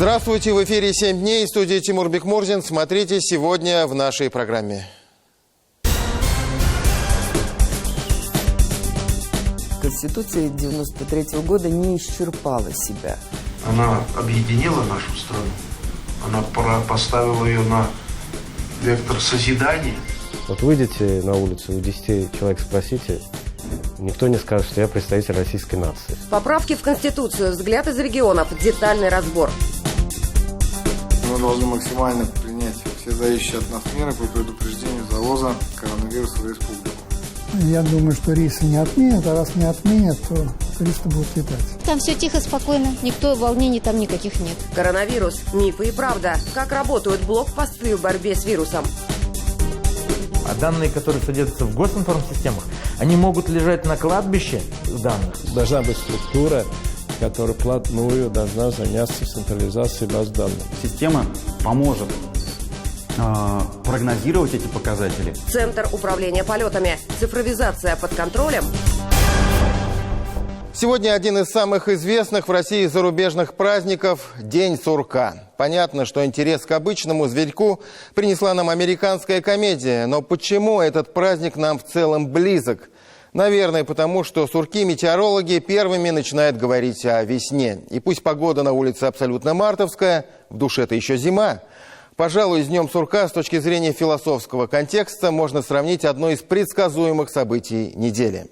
Здравствуйте, в эфире «7 дней», студия Тимур Бекмурзин. Смотрите сегодня в нашей программе. Конституция 1993 года не исчерпала себя. Она объединила нашу страну, она поставила ее на вектор созидания. Вот выйдете на улицу, у 10 человек спросите, никто не скажет, что я представитель российской нации. Поправки в Конституцию, взгляд из регионов, детальный разбор. Мы должны максимально принять все зависящие от нас меры по предупреждению завоза коронавируса в республику. Я думаю, что рейсы не отменят, а раз не отменят, то туристы будут летать. Там все тихо, спокойно, никто волнений там никаких нет. Коронавирус, мифы и правда. Как работают блокпосты в борьбе с вирусом? А данные, которые содержатся в госинформсистемах, они могут лежать на кладбище данных. Должна быть структура, которая вплотную должна заняться централизацией баз данных. Система поможет прогнозировать эти показатели. Центр управления полетами. Цифровизация под контролем. Сегодня один из самых известных в России зарубежных праздников – День сурка. Понятно, что интерес к обычному зверьку принесла нам американская комедия. Но почему этот праздник нам в целом близок? Наверное, потому что сурки-метеорологи первыми начинают говорить о весне. И пусть погода на улице абсолютно мартовская, в душе-то еще зима. Пожалуй, с Днем сурка с точки зрения философского контекста можно сравнить одно из предсказуемых событий недели.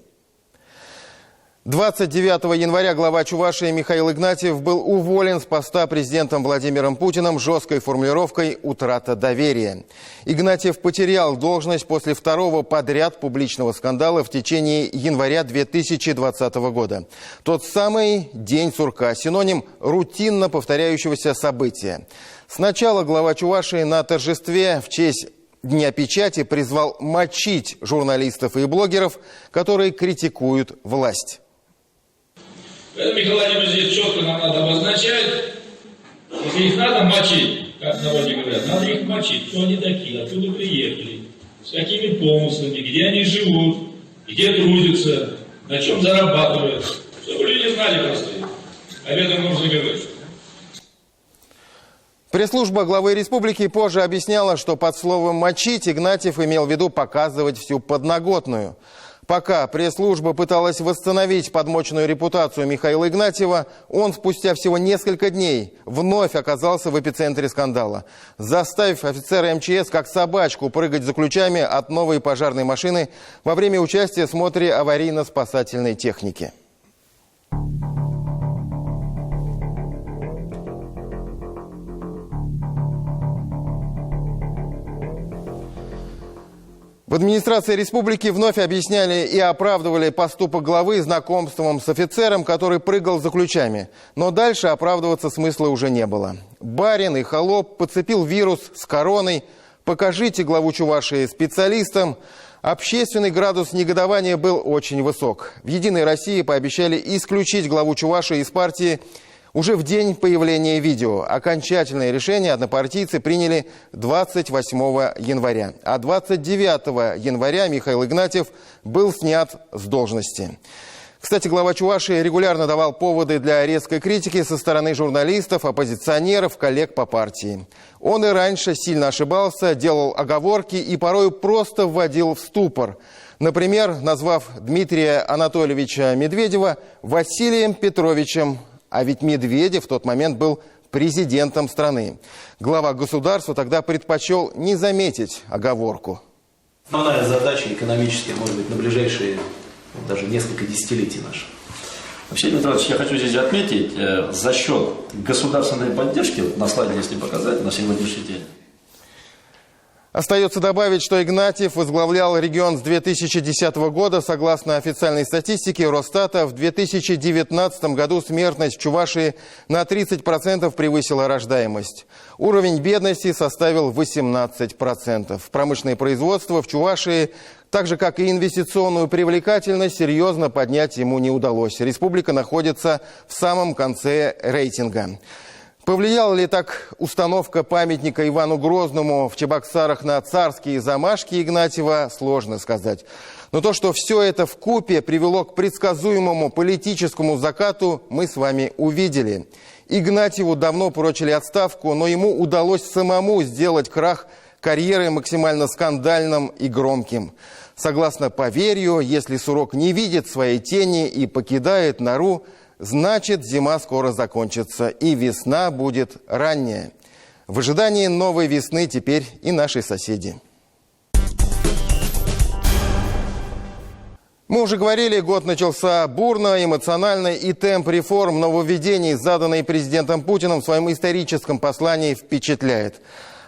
29 января глава Чувашии Михаил Игнатьев был уволен с поста президентом Владимиром Путиным жесткой формулировкой «утрата доверия». Игнатьев потерял должность после второго подряд публичного скандала в течение января 2020 года. Тот самый День сурка – синоним рутинно повторяющегося события. Сначала глава Чувашии на торжестве в честь Дня печати призвал мочить журналистов и блогеров, которые критикуют власть. Поэтому, Михаил Владимирович, здесь четко нам надо обозначать, если их надо мочить, как на народе говорят, надо их мочить, кто они такие, откуда приехали, с какими помыслами, где они живут, где трудятся, на чем зарабатывают, чтобы люди знали просто. Об этом нужно говорить. Пресс-служба главы республики позже объясняла, что под словом «мочить» Игнатьев имел в виду показывать всю подноготную. Пока пресс-служба пыталась восстановить подмоченную репутацию Михаила Игнатьева, он спустя всего несколько дней вновь оказался в эпицентре скандала, заставив офицера МЧС как собачку прыгать за ключами от новой пожарной машины во время участия в смотре аварийно-спасательной техники. В администрации республики вновь объясняли и оправдывали поступок главы знакомством с офицером, который прыгал за ключами. Но дальше оправдываться смысла уже не было. Барин и холоп подцепил вирус с короной. Покажите главу Чувашии специалистам. Общественный градус негодования был очень высок. В «Единой России» пообещали исключить главу Чувашии из партии уже в день появления видео. Окончательное решение однопартийцы приняли 28 января. А 29 января Михаил Игнатьев был снят с должности. Кстати, глава Чувашии регулярно давал поводы для резкой критики со стороны журналистов, оппозиционеров, коллег по партии. Он и раньше сильно ошибался, делал оговорки и порой просто вводил в ступор. Например, назвав Дмитрия Анатольевича Медведева Василием Петровичем. А ведь Медведев в тот момент был президентом страны. Глава государства тогда предпочел не заметить оговорку. Основная задача экономическая, может быть, на ближайшие даже несколько десятилетий наших. Вообще, Дмитрий Иванович, я хочу здесь отметить, за счет государственной поддержки, на слайде, если показать, на сегодняшний день. Остается добавить, что Игнатьев возглавлял регион с 2010 года. Согласно официальной статистике Росстата, в 2019 году смертность в Чувашии на 30% превысила рождаемость. Уровень бедности составил 18%. Промышленное производство в Чувашии, так же как и инвестиционную привлекательность, серьезно поднять ему не удалось. Республика находится в самом конце рейтинга. Повлияла ли так установка памятника Ивану Грозному в Чебоксарах на царские замашки Игнатьева, сложно сказать. Но то, что все это вкупе привело к предсказуемому политическому закату, мы с вами увидели. Игнатьеву давно прочили отставку, но ему удалось самому сделать крах карьеры максимально скандальным и громким. Согласно поверью, если Сурок не видит своей тени и покидает нору, значит, зима скоро закончится и весна будет ранняя. В ожидании новой весны теперь и наши соседи. Мы уже говорили, год начался бурно, эмоционально, и темп реформ, нововведений, заданный президентом Путиным в своем историческом послании, впечатляет.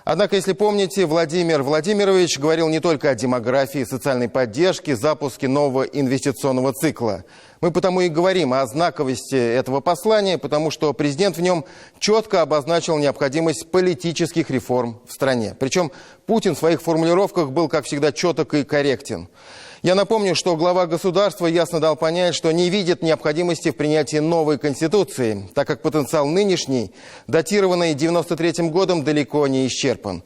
Однако, если помните, Владимир Владимирович говорил не только о демографии, социальной поддержке, запуске нового инвестиционного цикла. Мы потому и говорим о знаковости этого послания, потому что президент в нем четко обозначил необходимость политических реформ в стране. Причем Путин в своих формулировках был, как всегда, четок и корректен. Я напомню, что глава государства ясно дал понять, что не видит необходимости в принятии новой конституции, так как потенциал нынешний, датированный 93-м годом, далеко не исчерпан.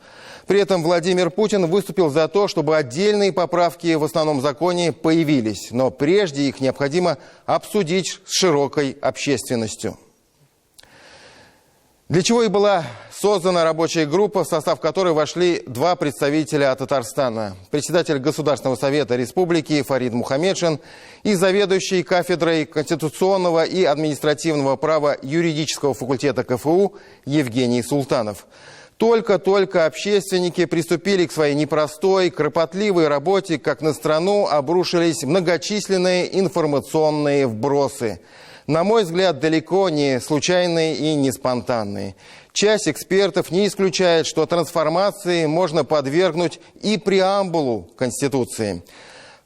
При этом Владимир Путин выступил за то, чтобы отдельные поправки в основном законе появились, но прежде их необходимо обсудить с широкой общественностью. Для чего и была создана рабочая группа, в состав которой вошли два представителя Татарстана. Председатель Государственного совета республики Фарид Мухаммедшин и заведующий кафедрой конституционного и административного права юридического факультета КФУ Евгений Султанов. Только-только общественники приступили к своей непростой, кропотливой работе, как на страну обрушились многочисленные информационные вбросы. На мой взгляд, далеко не случайные и не спонтанные. Часть экспертов не исключает, что трансформации можно подвергнуть и преамбулу Конституции.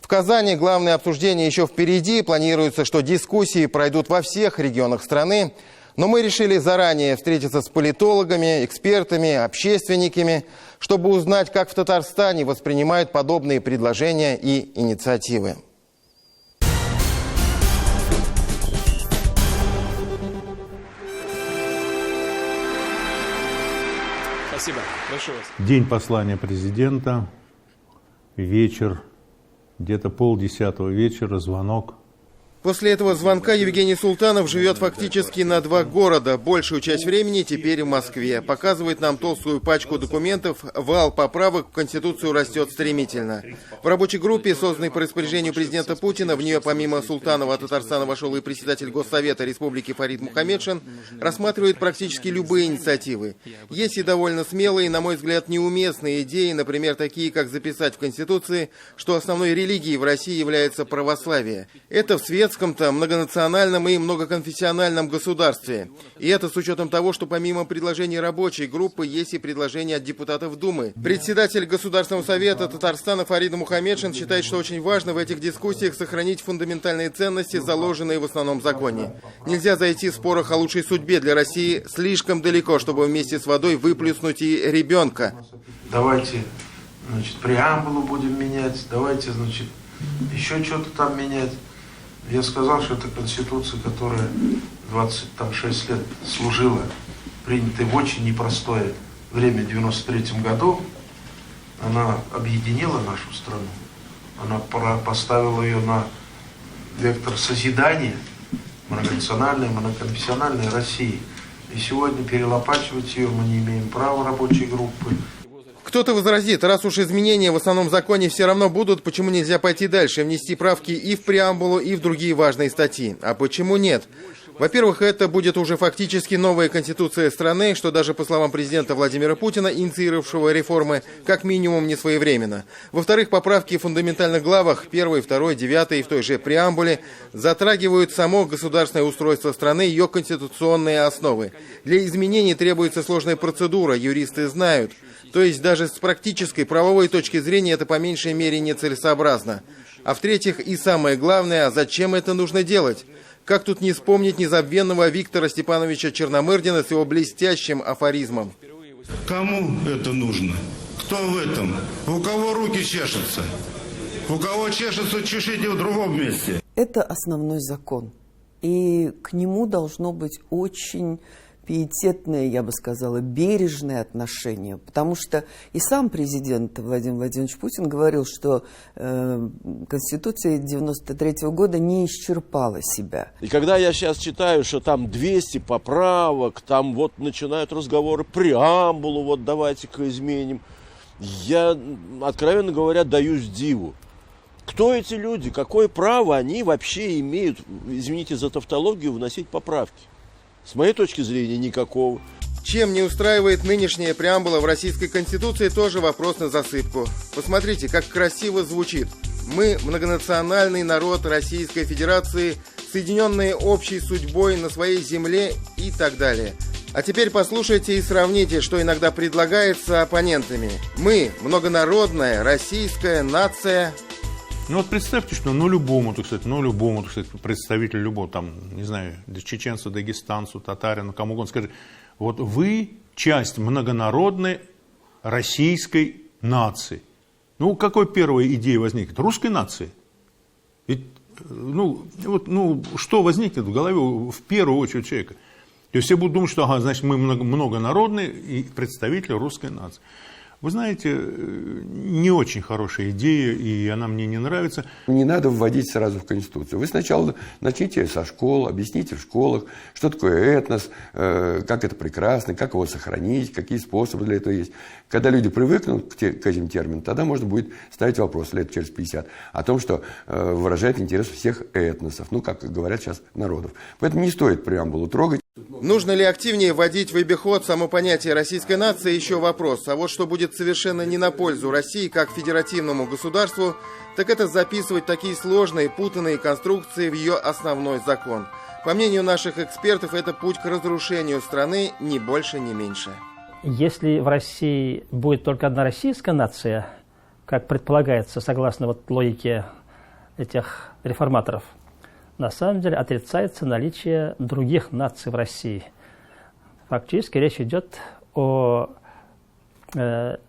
В Казани главное обсуждение еще впереди. Планируется, что дискуссии пройдут во всех регионах страны. Но мы решили заранее встретиться с политологами, экспертами, общественниками, чтобы узнать, как в Татарстане воспринимают подобные предложения и инициативы. Спасибо. Прошу вас. День послания президента, вечер, где-то 9:30 вечера, звонок. После этого звонка Евгений Султанов живет фактически на два города. Большую часть времени теперь в Москве. Показывает нам толстую пачку документов. Вал поправок в Конституцию растет стремительно. В рабочей группе, созданной по распоряжению президента Путина, в нее помимо Султанова от Татарстана вошел и председатель Госсовета Республики Фарид Мухаммедшин, рассматривают практически любые инициативы. Есть и довольно смелые, на мой взгляд, неуместные идеи, например, такие, как записать в Конституции, что основной религией в России является православие. Это в светском-то многонациональном и многоконфессиональном государстве. И это с учетом того, что помимо предложений рабочей группы есть и предложения от депутатов Думы. Председатель Государственного совета Татарстана Фарид Мухаммедшин считает, что очень важно в этих дискуссиях сохранить фундаментальные ценности, заложенные в основном законе. Нельзя зайти в спорах о лучшей судьбе для России слишком далеко, чтобы вместе с водой выплеснуть и ребенка. Давайте, значит, преамбулу будем менять, давайте, значит, еще что-то там менять. Я сказал, что это Конституция, которая 26 лет служила, принятая в очень непростое время, в 93-м году. Она объединила нашу страну, она поставила ее на вектор созидания многонациональной, многоконфессиональной России. И сегодня перелопачивать ее мы не имеем права, рабочей группы. Кто-то возразит, раз уж изменения в основном законе все равно будут, почему нельзя пойти дальше, внести правки и в преамбулу, и в другие важные статьи? А почему нет? Во-первых, это будет уже фактически новая конституция страны, что даже по словам президента Владимира Путина, инициировавшего реформы, как минимум не своевременно. Во-вторых, поправки в фундаментальных главах 1, 2, 9 и в той же преамбуле затрагивают само государственное устройство страны, ее конституционные основы. Для изменений требуется сложная процедура, юристы знают. То есть даже с практической правовой точки зрения это по меньшей мере нецелесообразно. А в-третьих, и самое главное, зачем это нужно делать? Как тут не вспомнить незабвенного Виктора Степановича Черномырдина с его блестящим афоризмом? Кому это нужно? Кто в этом? У кого руки чешутся? У кого чешутся, чешите в другом месте. Это основной закон. И к нему должно быть очень пиететное, я бы сказала, бережное отношение. Потому что и сам президент Владимир Владимирович Путин говорил, что Конституция 93 года не исчерпала себя. И когда я сейчас читаю, что там 200 поправок, там вот начинают разговоры, преамбулу вот давайте-ка изменим, я, откровенно говоря, даюсь диву. Кто эти люди? Какое право они вообще имеют, извините за тавтологию, вносить поправки? С моей точки зрения, никакого. Чем не устраивает нынешняя преамбула в Российской Конституции, тоже вопрос на засыпку. Посмотрите, как красиво звучит. Мы многонациональный народ Российской Федерации, соединенные общей судьбой на своей земле и так далее. А теперь послушайте и сравните, что иногда предлагается оппонентами. Мы многонародная российская нация. Ну вот представьте, что любому, так сказать, представителю любого, там, не знаю, чеченцу, дагестанцу, татарину, кому угодно, скажет, вот вы часть многонародной российской нации. Ну, какой первая идея возникнет? Русской нации. Ведь, что возникнет в голове в первую очередь человека? То есть все будут думать, что, значит, мы многонародные и представители русской нации. Вы знаете, не очень хорошая идея, и она мне не нравится. Не надо вводить сразу в Конституцию. Вы сначала начните со школ, объясните в школах, что такое этнос, как это прекрасно, как его сохранить, какие способы для этого есть. Когда люди привыкнут к этим терминам, тогда можно будет ставить вопрос лет через 50 о том, что выражает интерес всех этносов, как говорят сейчас, народов. Поэтому не стоит преамбулу трогать. Нужно ли активнее вводить в обиход само понятие российской нации, еще вопрос. А вот что будет совершенно не на пользу России как федеративному государству, так это записывать такие сложные, путанные конструкции в ее основной закон. По мнению наших экспертов, это путь к разрушению страны, ни больше, ни меньше. Если в России будет только одна российская нация, как предполагается, согласно логике этих реформаторов, на самом деле отрицается наличие других наций в России. Фактически речь идет о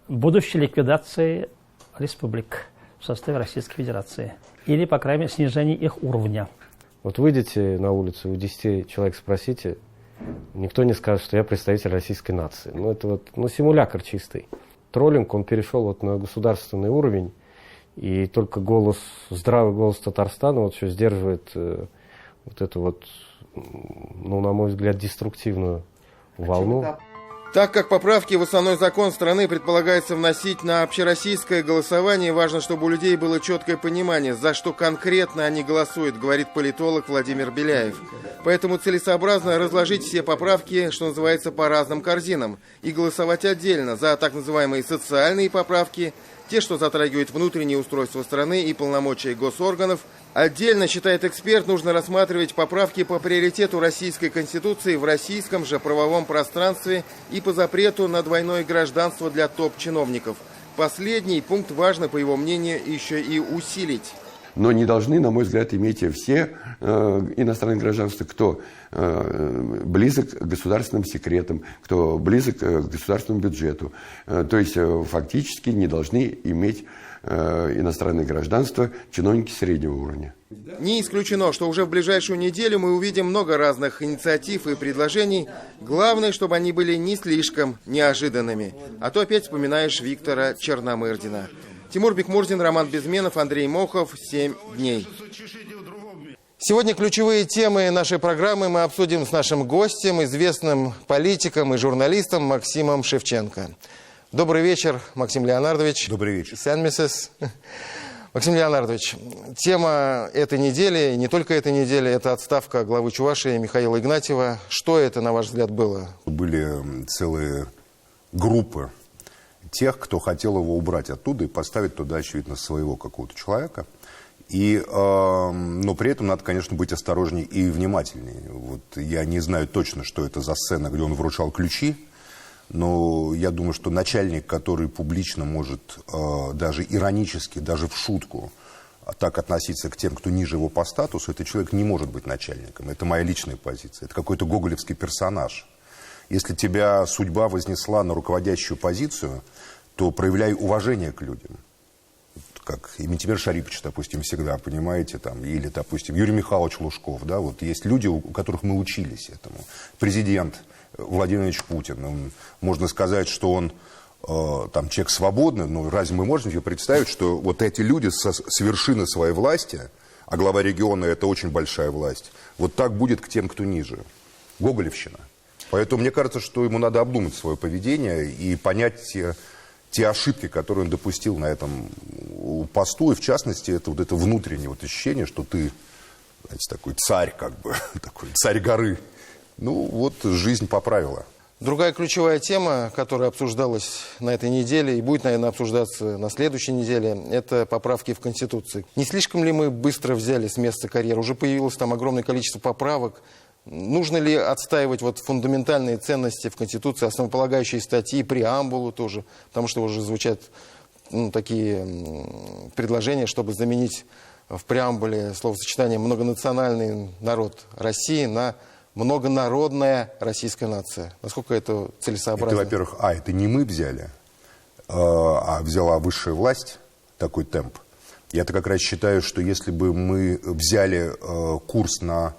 будущей ликвидации республик в составе Российской Федерации. Или, по крайней мере, снижении их уровня. Вот выйдете на улицу, у 10 человек спросите, никто не скажет, что я представитель российской нации. Это симулятор чистый. Троллинг, он перешел на государственный уровень. И только здравый голос Татарстана все сдерживает эту на мой взгляд, деструктивную волну. Так как поправки в основной закон страны предполагается вносить на общероссийское голосование, важно, чтобы у людей было четкое понимание, за что конкретно они голосуют, говорит политолог Владимир Беляев. Поэтому целесообразно разложить все поправки, что называется, по разным корзинам, и голосовать отдельно за так называемые социальные поправки, те, что затрагивают внутреннее устройство страны и полномочия госорганов. Отдельно, считает эксперт, нужно рассматривать поправки по приоритету Российской Конституции в российском же правовом пространстве и по запрету на двойное гражданство для топ-чиновников. Последний пункт важно, по его мнению, еще и усилить. Но не должны, на мой взгляд, иметь все иностранные гражданства, кто близок к государственным секретам, кто близок к государственному бюджету. То есть фактически не должны иметь иностранное гражданство чиновники среднего уровня. Не исключено, что уже в ближайшую неделю мы увидим много разных инициатив и предложений. Главное, чтобы они были не слишком неожиданными. А то опять вспоминаешь Виктора Черномырдина. Тимур Бекмурзин, Роман Безменов, Андрей Мохов. 7 дней. Сегодня ключевые темы нашей программы мы обсудим с нашим гостем, известным политиком и журналистом Максимом Шевченко. Добрый вечер, Максим Леонардович. Добрый вечер. Максим Леонардович, тема этой недели, не только этой недели, это отставка главы Чувашии Михаила Игнатьева. Что это, на ваш взгляд, было? Были целые группы тех, кто хотел его убрать оттуда и поставить туда, очевидно, своего какого-то человека. Но при этом надо, конечно, быть осторожнее и внимательнее. Я не знаю точно, что это за сцена, где он вручал ключи. Но я думаю, что начальник, который публично может даже иронически, даже в шутку так относиться к тем, кто ниже его по статусу, этот человек не может быть начальником. Это моя личная позиция. Это какой-то гоголевский персонаж. Если тебя судьба вознесла на руководящую позицию, то проявляй уважение к людям. Как и Ментимир Шарипович, допустим, всегда, понимаете, или, допустим, Юрий Михайлович Лужков. Есть люди, у которых мы учились этому. Президент Владимир Владимирович Путин. Можно сказать, что он там человек свободный, но разве мы можем себе представить, что вот эти люди с вершины своей власти, а глава региона это очень большая власть, вот так будет к тем, кто ниже. Гоголевщина. Поэтому мне кажется, что ему надо обдумать свое поведение и понять те ошибки, которые он допустил на этом посту, и в частности, это вот это внутреннее вот ощущение, что ты, знаете, такой царь, как бы, такой царь горы. Ну, вот жизнь поправила. Другая ключевая тема, которая обсуждалась на этой неделе и будет, наверное, обсуждаться на следующей неделе, это поправки в Конституции. Не слишком ли мы быстро взяли с места карьер? Уже появилось там огромное количество поправок. Нужно ли отстаивать вот фундаментальные ценности в Конституции, основополагающие статьи, преамбулу тоже? Потому что уже звучат такие предложения, чтобы заменить в преамбуле словосочетание «многонациональный народ России» на «многонародная российская нация». Насколько это целесообразно? Это, во-первых, это не мы взяли, а взяла высшая власть такой темп. Я-то как раз считаю, что если бы мы взяли курс на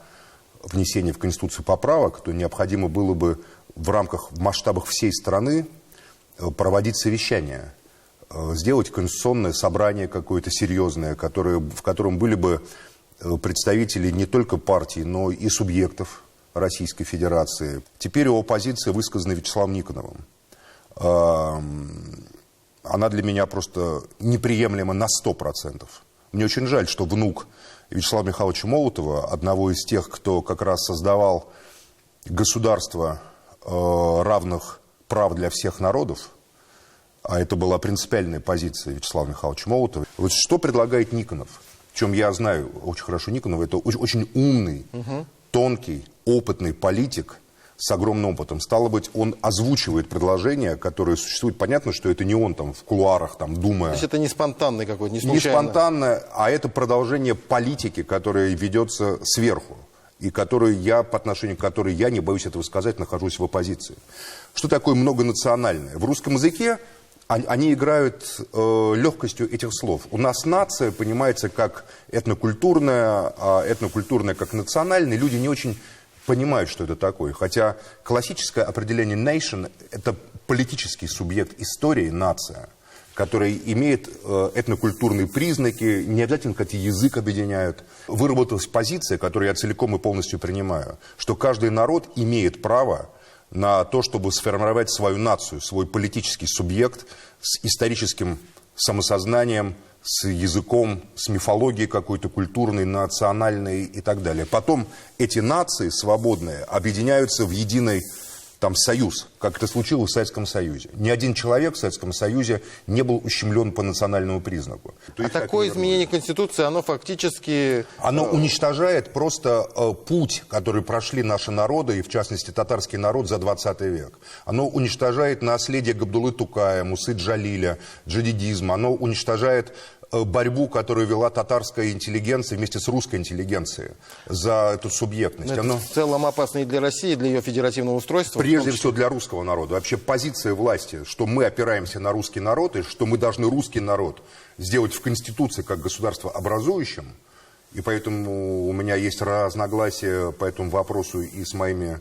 внесение в Конституцию поправок, то необходимо было бы в масштабах всей страны проводить совещания, сделать конституционное собрание какое-то серьезное, в котором были бы представители не только партий, но и субъектов Российской Федерации. Теперь его позиция высказана Вячеславом Никоновым. Она для меня просто неприемлема на 100%. Мне очень жаль, что внук Вячеслава Михайловича Молотова, одного из тех, кто как раз создавал государство равных прав для всех народов, а это была принципиальная позиция Вячеслава Михайловича Молотова. Вот что предлагает Никонов? В чем я знаю очень хорошо Никонова, это очень умный, тонкий, опытный политик с огромным опытом. Стало быть, он озвучивает предложения, которые существуют. Понятно, что это не он там в кулуарах там думая. То есть это не спонтанный какой-то, не случайно. Не спонтанно, а это продолжение политики, которая ведется сверху. И по отношению к которой я, не боюсь этого сказать, нахожусь в оппозиции. Что такое многонациональное? В русском языке они играют легкостью этих слов. У нас нация понимается как этнокультурная, а этнокультурная как национальная. Люди не очень понимают, что это такое. Хотя классическое определение nation – это политический субъект истории, нация, который имеет этнокультурные признаки, не обязательно, кстати, язык объединяют. Выработалась позиция, которую я целиком и полностью принимаю, что каждый народ имеет право на то, чтобы сформировать свою нацию, свой политический субъект с историческим самосознанием, с языком, с мифологией какой-то культурной, национальной и так далее. Потом эти нации свободные объединяются в единый союз, как это случилось в Советском Союзе. Ни один человек в Советском Союзе не был ущемлен по национальному признаку. А такое изменение Конституции, оно фактически... Оно уничтожает просто путь, который прошли наши народы, и в частности татарский народ за 20 век. Оно уничтожает наследие Габдуллы Тукая, Мусы Джалиля, джадидизма. Оно уничтожает борьбу, которую вела татарская интеллигенция вместе с русской интеллигенцией за эту субъектность. Это в целом опасно и для России, и для ее федеративного устройства. Прежде всего для русского народа. Вообще позиция власти, что мы опираемся на русский народ, и что мы должны русский народ сделать в Конституции как государство образующим. И поэтому у меня есть разногласия по этому вопросу и с моими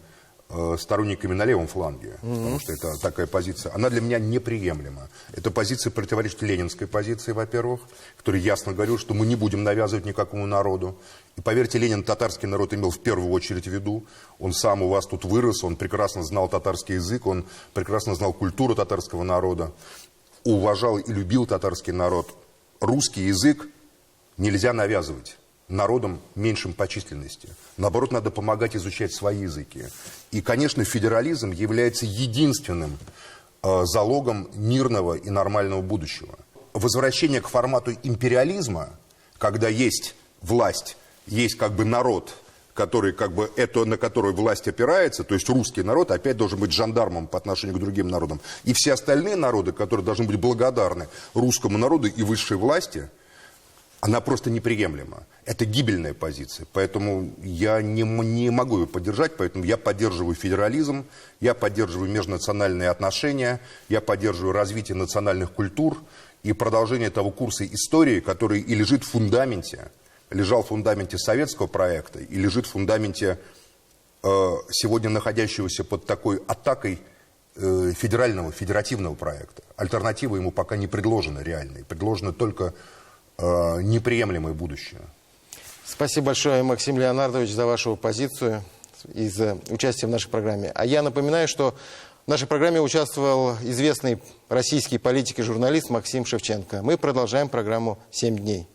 сторонниками на левом фланге, потому что это такая позиция, она для меня неприемлема. Эта позиция противоречит ленинской позиции, во-первых, который ясно говорил, что мы не будем навязывать никакому народу. И поверьте, Ленин татарский народ имел в первую очередь в виду. Он сам у вас тут вырос, он прекрасно знал татарский язык, он прекрасно знал культуру татарского народа, уважал и любил татарский народ. Русский язык нельзя навязывать народам меньшим по численности. Наоборот, надо помогать изучать свои языки. И, конечно, федерализм является единственным залогом мирного и нормального будущего. Возвращение к формату империализма, когда есть власть, есть народ, который на который власть опирается, то есть русский народ опять должен быть жандармом по отношению к другим народам. И все остальные народы, которые должны быть благодарны русскому народу и высшей власти, она просто неприемлема. Это гибельная позиция. Поэтому я не могу ее поддержать. Поэтому я поддерживаю федерализм, я поддерживаю межнациональные отношения, я поддерживаю развитие национальных культур и продолжение того курса истории, который и лежал в фундаменте советского проекта, и лежит в фундаменте сегодня находящегося под такой атакой федеративного проекта. Альтернатива ему пока не предложена реальной. Предложено только неприемлемое будущее. Спасибо большое, Максим Леонардович, за вашу позицию и за участие в нашей программе. А я напоминаю, что в нашей программе участвовал известный российский политик и журналист Максим Шевченко. Мы продолжаем программу «7 дней».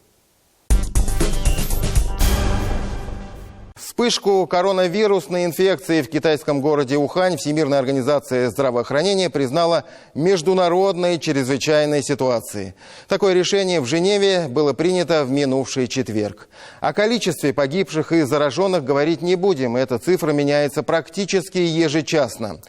Вспышку коронавирусной инфекции в китайском городе Ухань Всемирная организация здравоохранения признала международной чрезвычайной ситуацией. Такое решение в Женеве было принято в минувший четверг. О количестве погибших и зараженных говорить не будем. Эта цифра меняется практически ежечасно.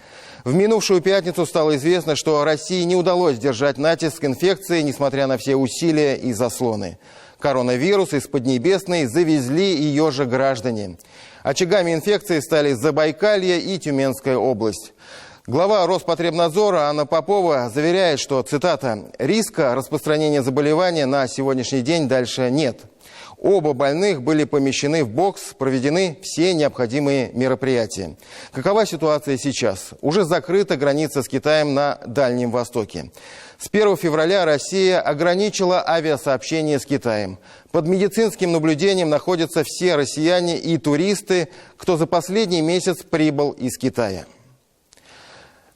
В минувшую пятницу стало известно, что России не удалось сдержать натиск инфекции, несмотря на все усилия и заслоны. Коронавирус из Поднебесной завезли ее же граждане. Очагами инфекции стали Забайкалье и Тюменская область. Глава Роспотребнадзора Анна Попова заверяет, что, цитата, «риска распространения заболевания на сегодняшний день дальше нет». Оба больных были помещены в бокс, проведены все необходимые мероприятия. Какова ситуация сейчас? Уже закрыта граница с Китаем на Дальнем Востоке. С 1 февраля Россия ограничила авиасообщение с Китаем. Под медицинским наблюдением находятся все россияне и туристы, кто за последний месяц прибыл из Китая.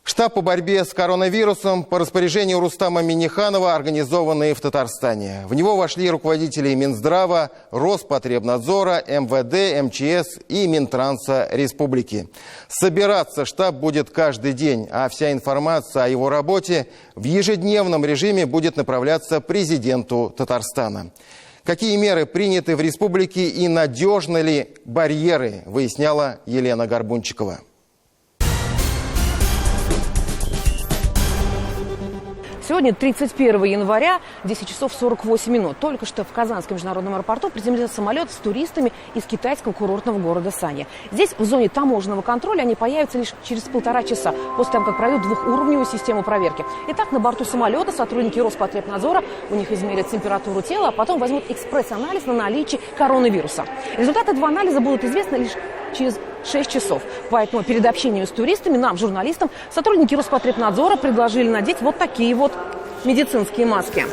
Штаб по борьбе с коронавирусом по распоряжению Рустама Минниханова, организованный в Татарстане. В него вошли руководители Минздрава, Роспотребнадзора, МВД, МЧС и Минтранса Республики. Собираться штаб будет каждый день, а вся информация о его работе в ежедневном режиме будет направляться президенту Татарстана. Какие меры приняты в республике и надежны ли барьеры, выясняла Елена Горбунчикова. Сегодня 31 января, 10 часов 48 минут. Только что в Казанском международном аэропорту приземлился самолет с туристами из китайского курортного города Санья. Здесь, в зоне таможенного контроля, они появятся лишь через 1,5 часа, после того, как пройдут двухуровневую систему проверки. Итак, на борту самолета сотрудники Роспотребнадзора, у них измерят температуру тела, а потом возьмут экспресс-анализ на наличие коронавируса. Результаты этого анализа будут известны лишь через 6 часов. Поэтому перед общением с туристами нам, журналистам, сотрудники Роспотребнадзора предложили надеть вот такие вот медицинские маски.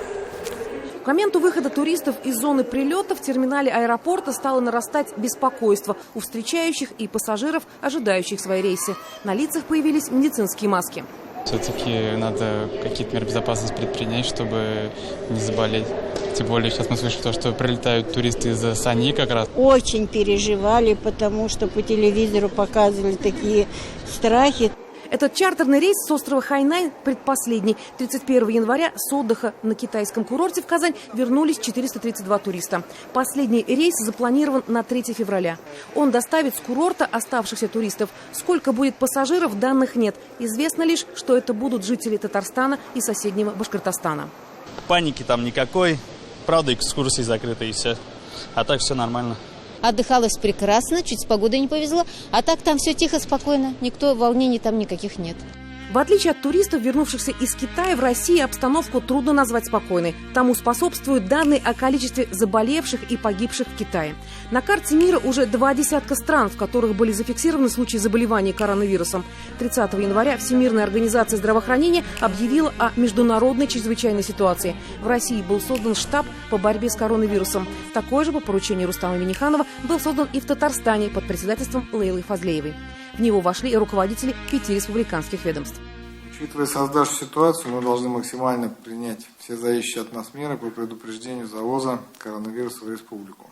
К моменту выхода туристов из зоны прилета в терминале аэропорта стало нарастать беспокойство у встречающих и пассажиров, ожидающих свои рейсы. На лицах появились медицинские маски. Все-таки надо какие-то меры безопасности предпринять, чтобы не заболеть. Тем более сейчас мы слышим, что прилетают туристы из Саньи как раз. Очень переживали, потому что по телевизору показывали такие страхи. Этот чартерный рейс с острова Хайнань предпоследний. 31 января с отдыха на китайском курорте в Казань вернулись 432 туриста. Последний рейс запланирован на 3 февраля. Он доставит с курорта оставшихся туристов. Сколько будет пассажиров, данных нет. Известно лишь, что это будут жители Татарстана и соседнего Башкортостана. Паники там никакой. Правда, экскурсии закрыты и все. А так все нормально. Отдыхалось прекрасно, чуть с погодой не повезло. А так там все тихо, спокойно. Волнений там никаких нет. В отличие от туристов, вернувшихся из Китая, в России обстановку трудно назвать спокойной. Тому способствуют данные о количестве заболевших и погибших в Китае. На карте мира уже 20 стран, в которых были зафиксированы случаи заболевания коронавирусом. 30 января Всемирная организация здравоохранения объявила о международной чрезвычайной ситуации. В России был создан штаб по борьбе с коронавирусом. Такой же по поручению Рустама Минниханова был создан и в Татарстане под председательством Лейлы Фазлеевой. В него вошли и руководители 5 республиканских ведомств. Учитывая создавшуюся ситуацию, мы должны максимально принять все зависящие от нас меры по предупреждению завоза коронавируса в республику.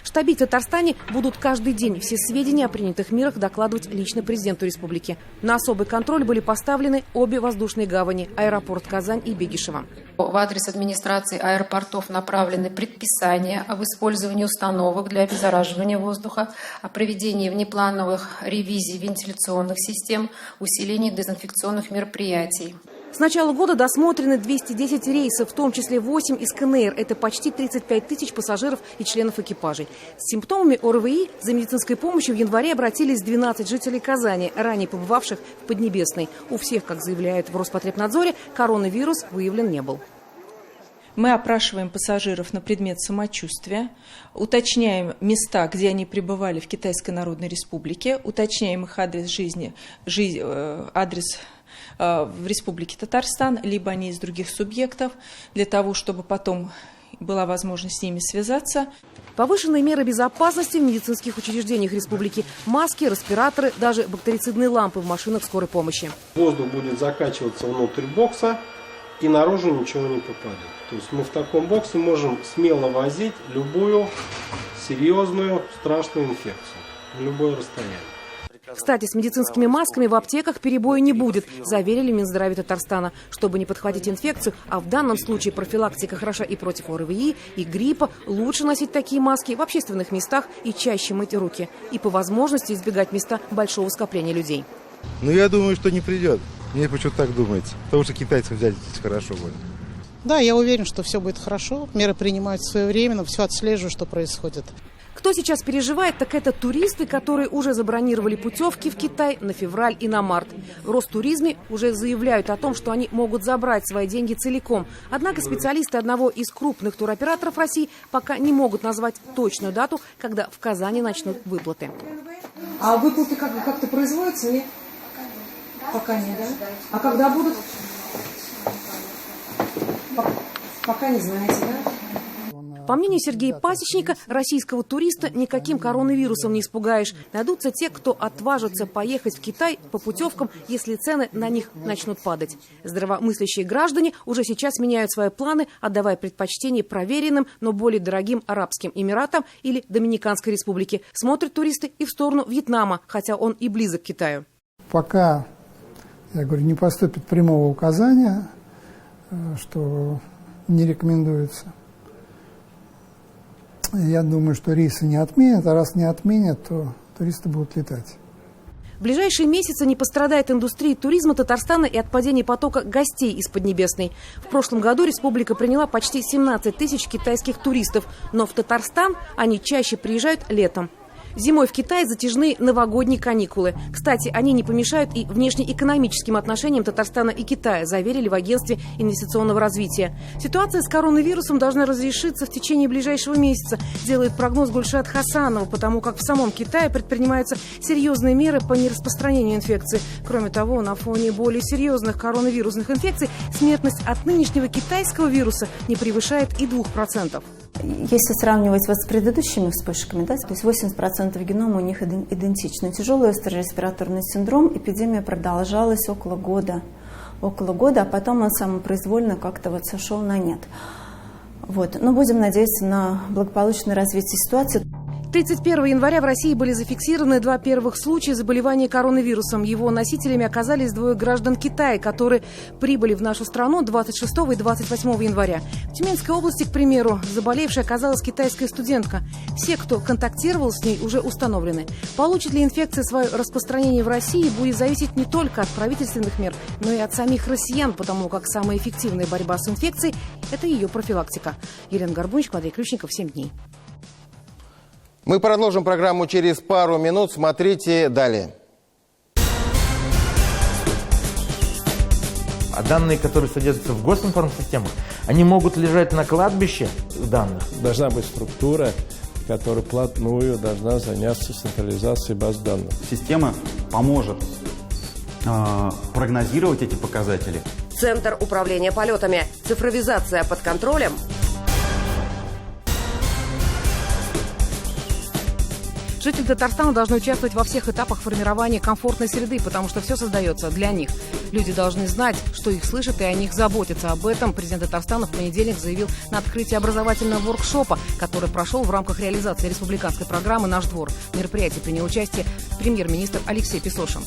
В штабе в Татарстане будут каждый день все сведения о принятых мерах докладывать лично президенту республики. На особый контроль были поставлены обе воздушные гавани – аэропорт Казань и Бегишево. В адрес администрации аэропортов направлены предписания об использовании установок для обеззараживания воздуха, о проведении внеплановых ревизий вентиляционных систем, усилении дезинфекционных мероприятий. С начала года досмотрены 210 рейсов, в том числе 8 из КНР. Это почти 35 тысяч пассажиров и членов экипажей. С симптомами ОРВИ за медицинской помощью в январе обратились 12 жителей Казани, ранее побывавших в Поднебесной. У всех, как заявляют в Роспотребнадзоре, коронавирус выявлен не был. Мы опрашиваем пассажиров на предмет самочувствия, уточняем места, где они пребывали в Китайской Народной Республике, уточняем их адрес адрес в Республике Татарстан, либо они из других субъектов, для того, чтобы потом была возможность с ними связаться. Повышенные меры безопасности в медицинских учреждениях республики. Маски, респираторы, даже бактерицидные лампы в машинах скорой помощи. Воздух будет закачиваться внутрь бокса, и наружу ничего не попадет. То есть мы в таком боксе можем смело возить любую серьезную, страшную инфекцию в любое расстояние. Кстати, с медицинскими масками в аптеках перебоя не будет, заверили Минздравия Татарстана. Чтобы не подхватить инфекцию, а в данном случае профилактика хороша и против ОРВИ, и гриппа, лучше носить такие маски в общественных местах и чаще мыть руки. И по возможности избегать места большого скопления людей. Ну, я думаю, что не придет. Мне почему-то так думается. Потому что китайцам взять здесь хорошо будет. Да, я уверен, что все будет хорошо. Меры принимают своевременно, все отслеживаю, что происходит. Кто сейчас переживает, так это туристы, которые уже забронировали путевки в Китай на февраль и на март. В Ростуризме уже заявляют о том, что они могут забрать свои деньги целиком. Однако специалисты одного из крупных туроператоров России пока не могут назвать точную дату, когда в Казани начнут выплаты. А выплаты как-то производятся? Нет? Пока нет, да? А когда будут? Пока не знаете, да? По мнению Сергея Пасечника, российского туриста никаким коронавирусом не испугаешь. Найдутся те, кто отважится поехать в Китай по путевкам, если цены на них начнут падать. Здравомыслящие граждане уже сейчас меняют свои планы, отдавая предпочтение проверенным, но более дорогим Арабским Эмиратам или Доминиканской Республике. Смотрят туристы и в сторону Вьетнама, хотя он и близок к Китаю. Пока, я говорю, не поступит прямого указания, что не рекомендуется. Я думаю, что рейсы не отменят, а раз не отменят, то туристы будут летать. В ближайшие месяцы не пострадает индустрия туризма Татарстана и от падения потока гостей из Поднебесной. В прошлом году республика приняла почти 17 тысяч китайских туристов, но в Татарстан они чаще приезжают летом. Зимой в Китае затяжные новогодние каникулы. Кстати, они не помешают и внешнеэкономическим отношениям Татарстана и Китая, заверили в агентстве инвестиционного развития. Ситуация с коронавирусом должна разрешиться в течение ближайшего месяца, делает прогноз Гульшат Хасанова, потому как в самом Китае предпринимаются серьезные меры по нераспространению инфекции. Кроме того, на фоне более серьезных коронавирусных инфекций смертность от нынешнего китайского вируса не превышает и 2%. Если сравнивать вот с предыдущими вспышками, да, то есть 80% генома у них идентичны. Тяжелый острый респираторный синдром, эпидемия продолжалась около года, а потом он самопроизвольно как-то вот сошел на нет. Вот. Но будем надеяться на благополучное развитие ситуации. 31 января в России были зафиксированы 2 первых случая заболевания коронавирусом. Его носителями оказались 2 граждан Китая, которые прибыли в нашу страну 26 и 28 января. В Тюменской области, к примеру, заболевшей оказалась китайская студентка. Все, кто контактировал с ней, уже установлены. Получит ли инфекция свое распространение в России, будет зависеть не только от правительственных мер, но и от самих россиян, потому как самая эффективная борьба с инфекцией – это ее профилактика. Елена Горбунчик, Андрей Ключников, 7 дней. Мы продолжим программу через пару минут. Смотрите далее. А данные, которые содержатся в госинформсистемах, они могут лежать на кладбище данных. Должна быть структура, которая вплотную должна заняться централизацией баз данных. Система поможет прогнозировать эти показатели. Центр управления полетами. Цифровизация под контролем. Жители Татарстана должны участвовать во всех этапах формирования комфортной среды, потому что все создается для них. Люди должны знать, что их слышат и о них заботятся. Об этом президент Татарстана в понедельник заявил на открытии образовательного воркшопа, который прошел в рамках реализации республиканской программы «Наш двор». В мероприятии принял участие премьер-министр Алексей Песошин.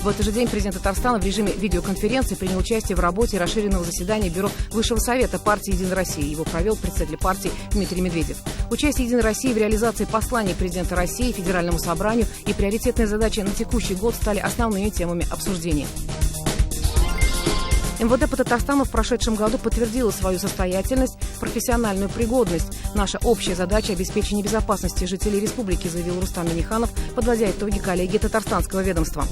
В этот же день президент Татарстана в режиме видеоконференции принял участие в работе расширенного заседания Бюро Высшего Совета партии «Единая Россия». Его провел председатель партии Дмитрий Медведев. Участие «Единой России» в реализации посланий президента России Федеральному собранию и приоритетные задачи на текущий год стали основными темами обсуждения. МВД по Татарстану в прошедшем году подтвердило свою состоятельность, профессиональную пригодность. Наша общая задача – обеспечение безопасности жителей республики, заявил Рустам Минниханов, подводя итоги коллегии Татарстанского ведомства.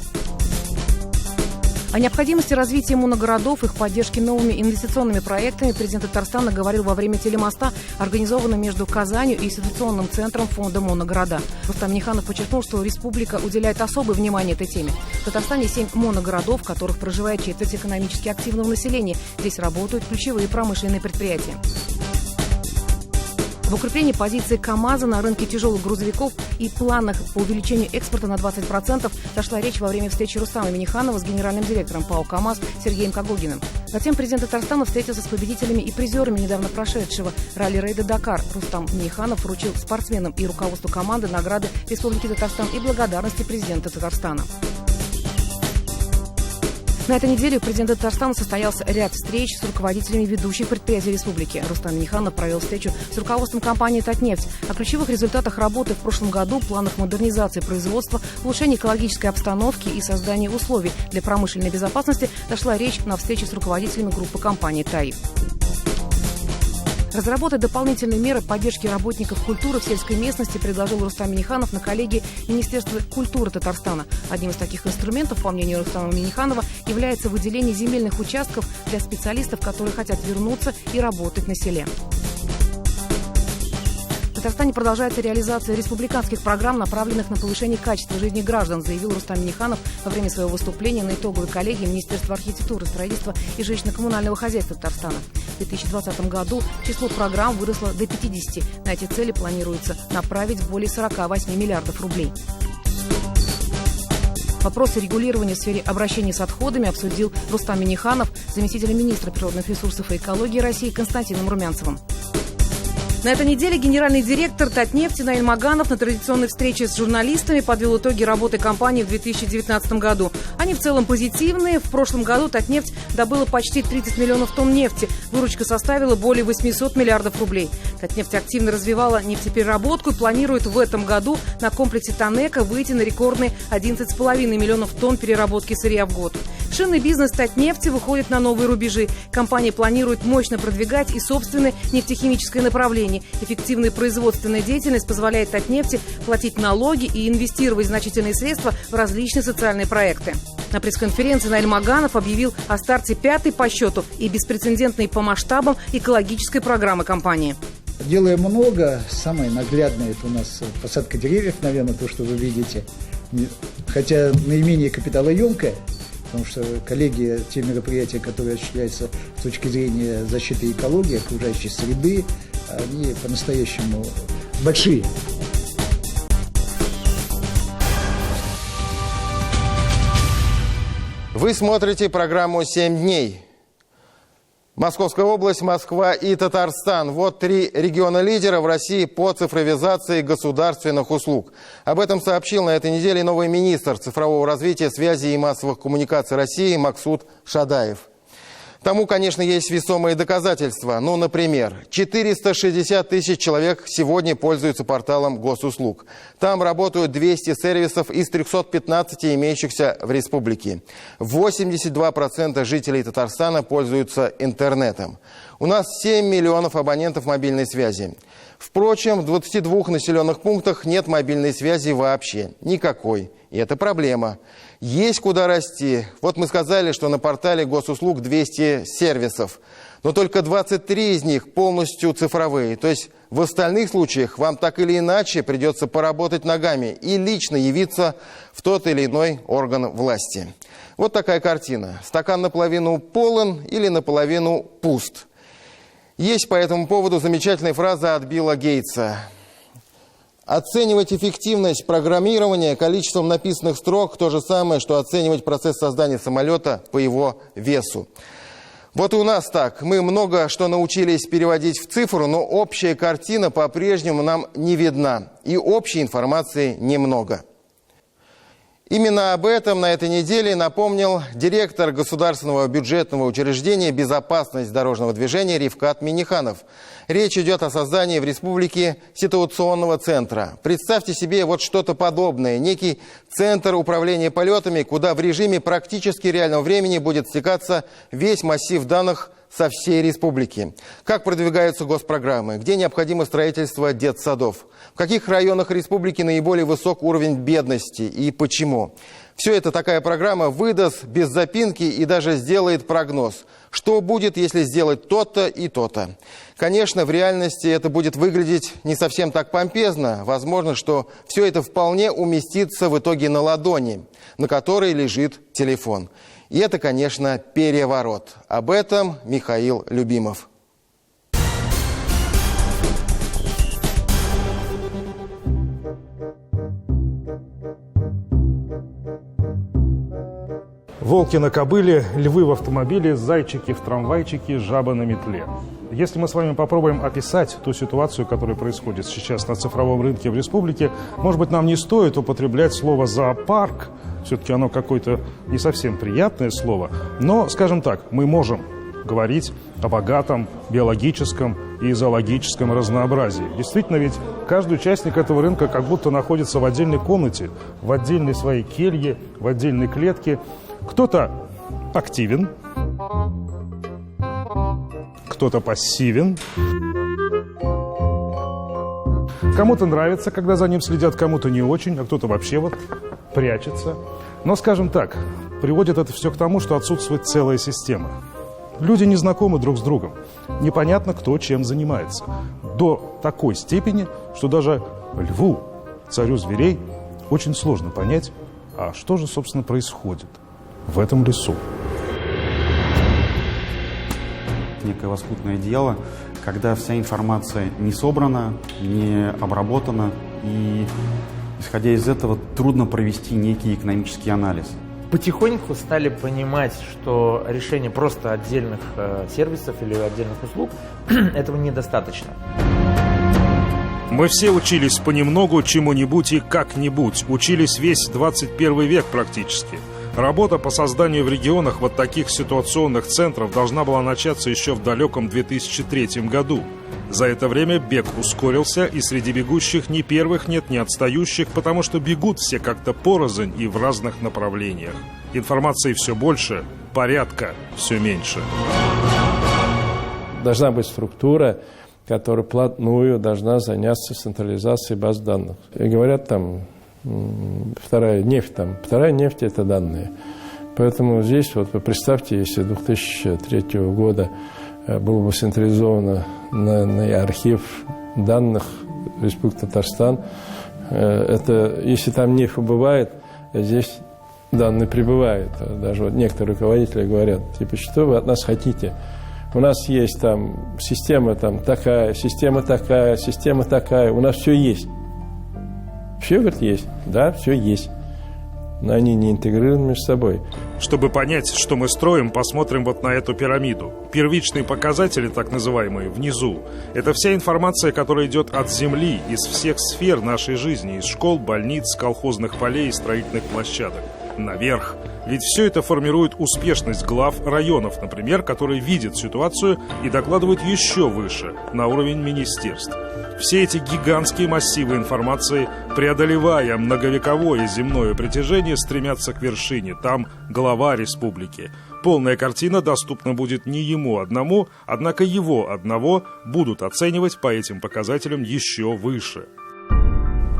О необходимости развития моногородов, их поддержки новыми инвестиционными проектами президент Татарстана говорил во время телемоста, организованного между Казанью и Инвестиционным центром фонда «Моногорода». Рустам Минниханов подчеркнул, что республика уделяет особое внимание этой теме. В Татарстане 7 моногородов, в которых проживает четверть экономически активного населения. Здесь работают ключевые промышленные предприятия. В укреплении позиции КАМАЗа на рынке тяжелых грузовиков и планах по увеличению экспорта на 20% зашла речь во время встречи Рустама Минниханова с генеральным директором ПАО «КАМАЗ» Сергеем Кагогиным. Затем президент Татарстана встретился с победителями и призерами недавно прошедшего ралли-рейда «Дакар». Рустам Минниханов вручил спортсменам и руководству команды награды Республики Татарстан и благодарности президента Татарстана. На этой неделе у президента Татарстана состоялся ряд встреч с руководителями ведущих предприятий республики. Рустам Минниханов провел встречу с руководством компании «Татнефть». О ключевых результатах работы в прошлом году, планах модернизации производства, улучшении экологической обстановки и создании условий для промышленной безопасности дошла речь на встрече с руководителями группы компании «Таиф». Разработать дополнительные меры поддержки работников культуры в сельской местности предложил Рустам Минниханов на коллегии Министерства культуры Татарстана. Одним из таких инструментов, по мнению Рустама Минниханова, является выделение земельных участков для специалистов, которые хотят вернуться и работать на селе. В Татарстане продолжается реализация республиканских программ, направленных на повышение качества жизни граждан, заявил Рустам Минниханов во время своего выступления на итоговой коллегии Министерства архитектуры, строительства и жилищно-коммунального хозяйства Татарстана. В 2020 году число программ выросло до 50. На эти цели планируется направить более 48 миллиардов рублей. Вопросы регулирования в сфере обращения с отходами обсудил Рустам Минниханов с заместителем министра природных ресурсов и экологии России Константином Румянцевым. На этой неделе генеральный директор Татнефти Наиль Маганов на традиционной встрече с журналистами подвел итоги работы компании в 2019 году. Они в целом позитивные. В прошлом году Татнефть добыла почти 30 миллионов тонн нефти. Выручка составила более 800 миллиардов рублей. Татнефть активно развивала нефтепереработку и планирует в этом году на комплексе Танека выйти на рекордные 11,5 миллионов тонн переработки сырья в год. Шинный бизнес Татнефти выходит на новые рубежи. Компания планирует мощно продвигать и собственное нефтехимическое направление. Эффективная производственная деятельность позволяет Татнефти платить налоги и инвестировать значительные средства в различные социальные проекты. На пресс-конференции Наиль Маганов объявил о старте 5-й по счету и беспрецедентной по масштабам экологической программы компании. Делаем много. Самое наглядное – это у нас посадка деревьев, наверное, то, что вы видите. Хотя наименее капиталоемкое, потому что коллеги, те мероприятия, которые осуществляются с точки зрения защиты экологии, окружающей среды, они по-настоящему большие. Вы смотрите программу «7 дней». Московская область, Москва и Татарстан. Вот 3 региона-лидера в России по цифровизации государственных услуг. Об этом сообщил на этой неделе новый министр цифрового развития, связи и массовых коммуникаций России Максут Шадаев. Тому, конечно, есть весомые доказательства. Ну, например, 460 тысяч человек сегодня пользуются порталом госуслуг. Там работают 200 сервисов из 315 имеющихся в республике. 82% жителей Татарстана пользуются интернетом. У нас 7 миллионов абонентов мобильной связи. Впрочем, в 22 населенных пунктах нет мобильной связи вообще. Никакой. И это проблема. Есть куда расти. Вот мы сказали, что на портале госуслуг 200 сервисов. Но только 23 из них полностью цифровые. То есть в остальных случаях вам так или иначе придется поработать ногами и лично явиться в тот или иной орган власти. Вот такая картина. Стакан наполовину полон или наполовину пуст. Есть по этому поводу замечательная фраза от Билла Гейтса. Оценивать эффективность программирования количеством написанных строк – то же самое, что оценивать процесс создания самолета по его весу. Вот и у нас так. Мы много что научились переводить в цифру, но общая картина по-прежнему нам не видна. И общей информации немного. Именно об этом на этой неделе напомнил директор государственного бюджетного учреждения «Безопасность дорожного движения» Ривкат Минниханов. Речь идет о создании в республике ситуационного центра. Представьте себе вот что-то подобное. Некий центр управления полетами, куда в режиме практически реального времени будет стекаться весь массив данных со всей республики. Как продвигаются госпрограммы, где необходимо строительство детсадов, в каких районах республики наиболее высок уровень бедности и почему. Все это такая программа выдаст без запинки и даже сделает прогноз. Что будет, если сделать то-то и то-то? Конечно, в реальности это будет выглядеть не совсем так помпезно. Возможно, что все это вполне уместится в итоге на ладони, на которой лежит телефон. И это, конечно, переворот. Об этом Михаил Любимов. Волки на кобыле, львы в автомобиле, зайчики в трамвайчике, жаба на метле. Если мы с вами попробуем описать ту ситуацию, которая происходит сейчас на цифровом рынке в республике, может быть, нам не стоит употреблять слово «зоопарк». Все-таки оно какое-то не совсем приятное слово. Но, скажем так, мы можем говорить о богатом биологическом и зоологическом разнообразии. Действительно, ведь каждый участник этого рынка как будто находится в отдельной комнате, в отдельной своей келье, в отдельной клетке. Кто-то активен, кто-то пассивен. Кому-то нравится, когда за ним следят, кому-то не очень, а кто-то вообще вот прячется. Но, скажем так, приводит это все к тому, что отсутствует целая система. Люди не знакомы друг с другом. Непонятно, кто чем занимается. До такой степени, что даже льву, царю зверей, очень сложно понять, а что же, собственно, происходит в этом лесу. Некое лоскутное дело, когда вся информация не собрана, не обработана, и, исходя из этого, трудно провести некий экономический анализ. Потихоньку стали понимать, что решение просто отдельных сервисов или отдельных услуг этого недостаточно. Мы все учились понемногу, чему-нибудь и как-нибудь. Учились весь 21 век практически. Работа по созданию в регионах вот таких ситуационных центров должна была начаться еще в далеком 2003 году. За это время бег ускорился, и среди бегущих ни первых нет, ни отстающих, потому что бегут все как-то порознь и в разных направлениях. Информации все больше, порядка все меньше. Должна быть структура, которая вплотную должна заняться централизацией баз данных. И говорят, там, вторая нефть – это данные. Поэтому здесь, вот вы представьте, если 2003 года был бы централизован архив данных Республики Татарстан, это, если там нефть убывает, здесь данные прибывают. Даже вот некоторые руководители говорят, типа, что вы от нас хотите? У нас есть там система такая, система такая, система такая, у нас все есть. Все, говорит, есть. Да, все есть. Но они не интегрированы между собой. Чтобы понять, что мы строим, посмотрим вот на эту пирамиду. Первичные показатели, так называемые, внизу. Это вся информация, которая идет от земли, из всех сфер нашей жизни, из школ, больниц, колхозных полей и строительных площадок. Наверх. Ведь все это формирует успешность глав районов, например, которые видят ситуацию и докладывают еще выше, на уровень министерств. Все эти гигантские массивы информации, преодолевая многовековое земное притяжение, стремятся к вершине. Там глава республики. Полная картина доступна будет не ему одному, однако его одного будут оценивать по этим показателям еще выше.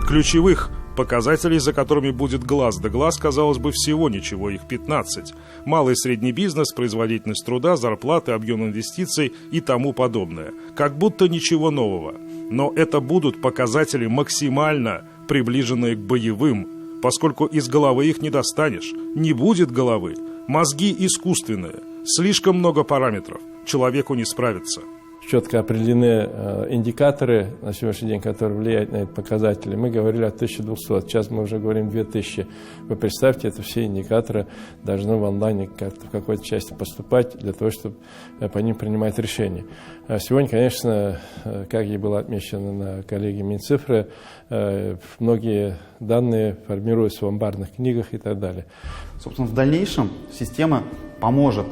Ключевых показателей, за которыми будет глаз да глаз, казалось бы, всего ничего, их 15. Малый и средний бизнес, производительность труда, зарплаты, объем инвестиций и тому подобное. Как будто ничего нового. Но это будут показатели максимально приближенные к боевым, поскольку из головы их не достанешь. Не будет головы. Мозги искусственные. Слишком много параметров. Человеку не справиться. Четко определены индикаторы на сегодняшний день, которые влияют на эти показатели. Мы говорили о 1200, сейчас мы уже говорим 2000. Вы представьте, это все индикаторы должны в онлайне как-то в какой-то части поступать для того, чтобы по ним принимать решения. Сегодня, конечно, как и было отмечено на коллегии Минцифры, многие данные формируются в амбарных книгах и так далее. Собственно, в дальнейшем система поможет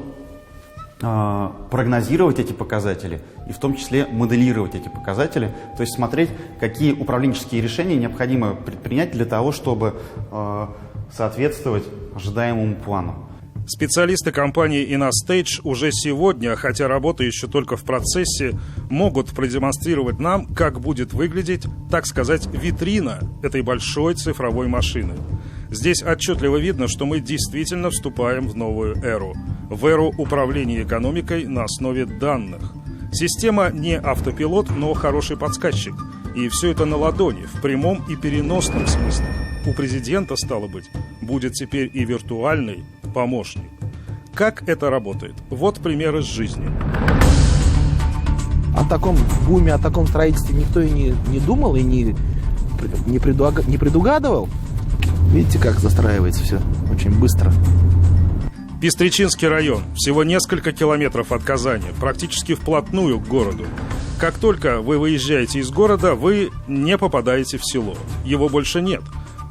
прогнозировать эти показатели и в том числе моделировать эти показатели, то есть смотреть, какие управленческие решения необходимо предпринять для того, чтобы соответствовать ожидаемому плану. Специалисты компании InnoStage уже сегодня, хотя работа еще только в процессе, могут продемонстрировать нам, как будет выглядеть, так сказать, витрина этой большой цифровой машины. Здесь отчетливо видно, что мы действительно вступаем в новую эру. В эру управления экономикой на основе данных. Система не автопилот, но хороший подсказчик. И все это на ладони, в прямом и переносном смыслах. У президента, стало быть, будет теперь и виртуальный помощник. Как это работает? Вот пример из жизни. О таком буме, о таком строительстве никто и не думал, и не предугадывал. Видите, как застраивается все очень быстро. Пестричинский район. Всего несколько километров от Казани, практически вплотную к городу. Как только вы выезжаете из города, вы не попадаете в село. Его больше нет.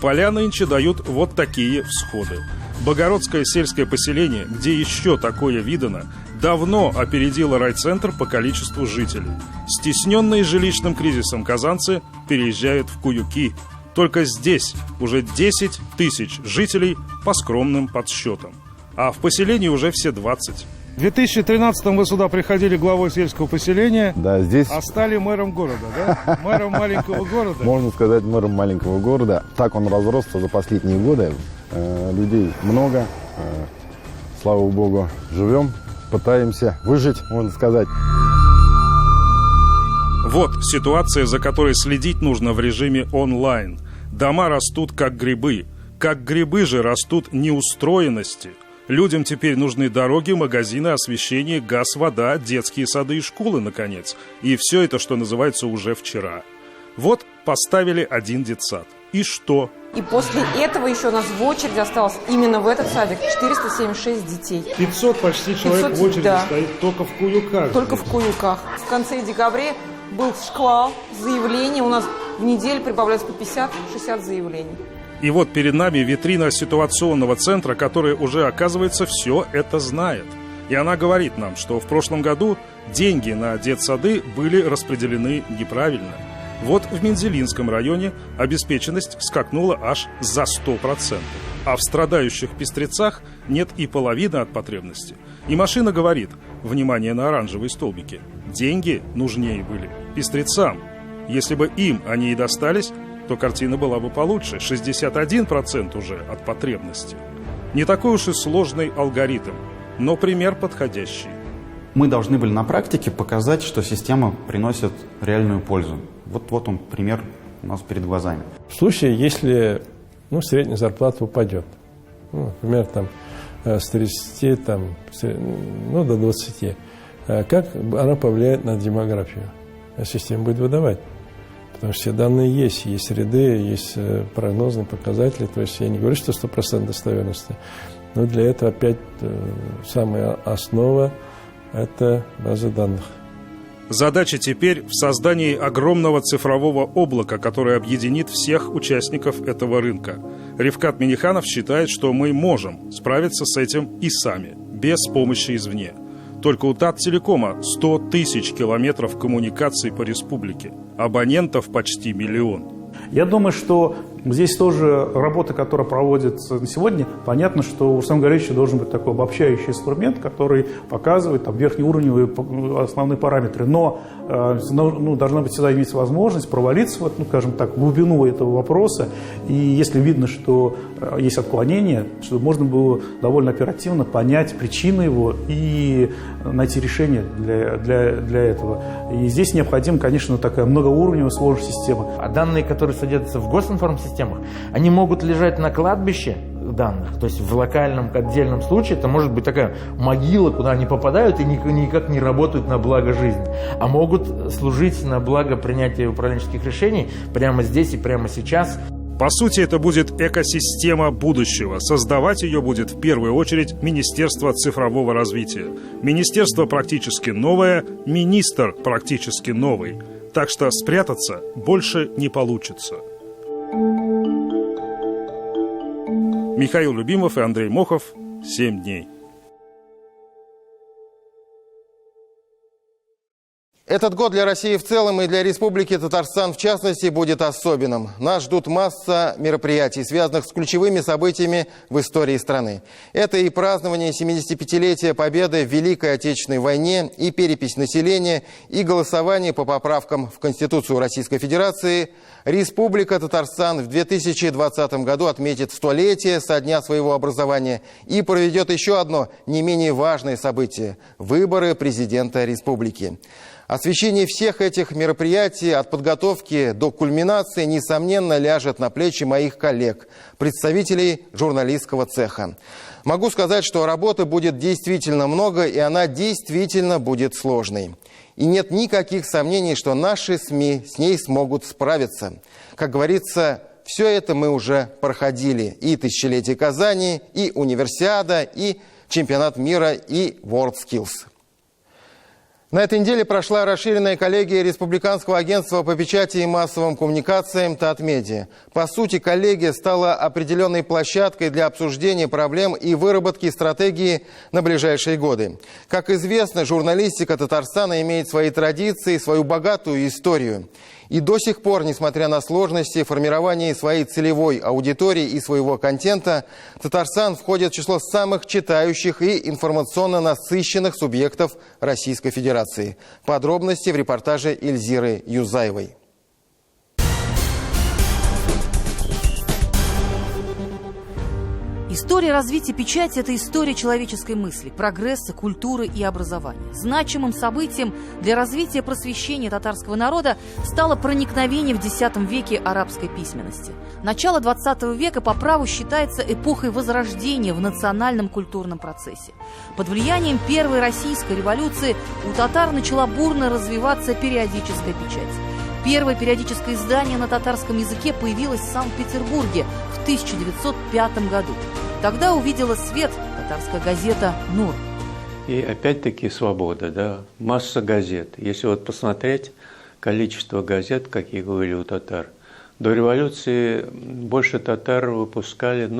Поля нынче дают вот такие всходы. Богородское сельское поселение, где еще такое видано, давно опередило райцентр по количеству жителей. Стесненные жилищным кризисом казанцы переезжают в Куюки. Только здесь уже 10 тысяч жителей по скромным подсчетам. А в поселении уже все 20. В 2013-м вы сюда приходили главой сельского поселения, да, здесь... а стали мэром города, да? Мэром маленького города. Можно сказать, мэром маленького города. Так он разросся за последние годы. Людей много. Слава богу, живем, пытаемся выжить, можно сказать. Вот ситуация, за которой следить нужно в режиме онлайн. Дома растут как грибы. Как грибы же растут неустроенности. Людям теперь нужны дороги, магазины, освещение, газ, вода, детские сады и школы, наконец. И все это, что называется, уже вчера. Вот поставили один детсад. И что? И после этого еще у нас в очереди осталось именно в этот садик 476 детей. 500 почти человек 500, в очереди, да, стоит только в Куюках. Только в Куюках. В конце декабря был шквал заявлений. У нас в неделю прибавляется по 50-60 заявлений. И вот перед нами витрина ситуационного центра, который уже, оказывается, все это знает. И она говорит нам, что в прошлом году деньги на детсады были распределены неправильно. Вот в Мензелинском районе обеспеченность скакнула аж за 100%. А в страдающих Пестрецах нет и половины от потребности. И машина говорит, внимание на оранжевые столбики, деньги нужнее были Пестрецам. Если бы им они и достались, то картина была бы получше. 61% уже от потребности. Не такой уж и сложный алгоритм, но пример подходящий. Мы должны были на практике показать, что система приносит реальную пользу. Вот он, пример у нас перед глазами. В случае, если средняя зарплата упадет, например, с 30 до 20, как она повлияет на демографию? Система будет выдавать. Потому что все данные есть ряды, есть прогнозные показатели. То есть я не говорю, что 100% достоверности, но для этого опять самая основа – это база данных. Задача теперь в создании огромного цифрового облака, которое объединит всех участников этого рынка. Рифкат Миниханов считает, что мы можем справиться с этим и сами, без помощи извне. Только у Таттелекома 100 тысяч километров коммуникаций по республике. Абонентов почти 1 миллион. Я думаю, что здесь тоже работа, которая проводится на сегодня, понятно, что у Руслана Галерьевича должен быть такой обобщающий инструмент, который показывает верхнеуровневые основные параметры. Но должна быть всегда иметь возможность провалиться в глубину этого вопроса. И если видно, что есть отклонение, что можно было довольно оперативно понять причины его и найти решение для этого. И здесь необходима, конечно, такая многоуровневая сложная система. А данные, которые содержатся в госинформсистемах, они могут лежать на кладбище данных, то есть в локальном отдельном случае это может быть такая могила, куда они попадают и никак не работают на благо жизни, а могут служить на благо принятия управленческих решений прямо здесь и прямо сейчас. По сути, это будет экосистема будущего. Создавать ее будет в первую очередь Министерство цифрового развития. Министерство практически новое, министр практически новый. Так что спрятаться больше не получится. Михаил Любимов и Андрей Мохов. 7 дней. Этот год для России в целом и для Республики Татарстан в частности будет особенным. Нас ждут масса мероприятий, связанных с ключевыми событиями в истории страны. Это и празднование 75-летия Победы в Великой Отечественной войне, и перепись населения, и голосование по поправкам в Конституцию Российской Федерации. Республика Татарстан в 2020 году отметит столетие со дня своего образования и проведет еще одно не менее важное событие – выборы президента республики. Освещение всех этих мероприятий от подготовки до кульминации, несомненно, ляжет на плечи моих коллег, представителей журналистского цеха. Могу сказать, что работы будет действительно много, и она действительно будет сложной. И нет никаких сомнений, что наши СМИ с ней смогут справиться. Как говорится, все это мы уже проходили. И тысячелетие Казани, и Универсиада, и чемпионат мира, и WorldSkills. На этой неделе прошла расширенная коллегия Республиканского агентства по печати и массовым коммуникациям Татмедиа. По сути, коллегия стала определенной площадкой для обсуждения проблем и выработки стратегии на ближайшие годы. Как известно, журналистика Татарстана имеет свои традиции, свою богатую историю. И до сих пор, несмотря на сложности формирования своей целевой аудитории и своего контента, Татарстан входит в число самых читающих и информационно насыщенных субъектов Российской Федерации. Подробности в репортаже Эльзиры Юзаевой. История развития печати – это история человеческой мысли, прогресса, культуры и образования. Значимым событием для развития просвещения татарского народа стало проникновение в X веке арабской письменности. Начало XX века по праву считается эпохой возрождения в национальном культурном процессе. Под влиянием Первой Российской революции у татар начала бурно развиваться периодическая печать. Первое периодическое издание на татарском языке появилось в Санкт-Петербурге в 1905 году. Тогда увидела свет татарская газета «Нур». И опять-таки свобода, да, масса газет. Если вот посмотреть количество газет, как я говорил, у татар, до революции больше татар выпускали,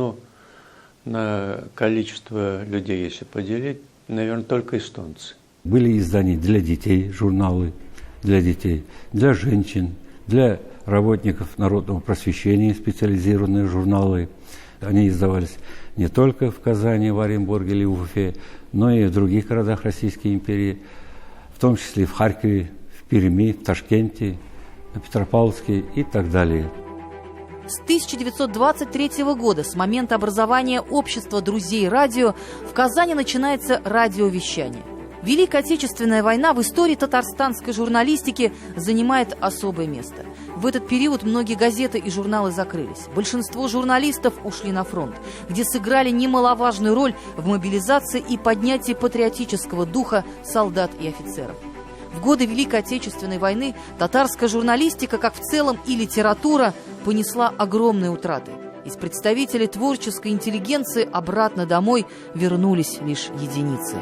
на количество людей, если поделить, наверное, только эстонцы. Были издания для детей, журналы для детей, для женщин, для работников народного просвещения специализированные журналы. Они издавались не только в Казани, в Оренбурге или в Уфе, но и в других городах Российской империи, в том числе в Харькове, в Перми, в Ташкенте, на Петропавловске и так далее. С 1923 года, с момента образования общества друзей радио, в Казани начинается радиовещание. Великая Отечественная война в истории татарстанской журналистики занимает особое место. В этот период многие газеты и журналы закрылись. Большинство журналистов ушли на фронт, где сыграли немаловажную роль в мобилизации и поднятии патриотического духа солдат и офицеров. В годы Великой Отечественной войны татарская журналистика, как в целом и литература, понесла огромные утраты. Из представителей творческой интеллигенции обратно домой вернулись лишь единицы.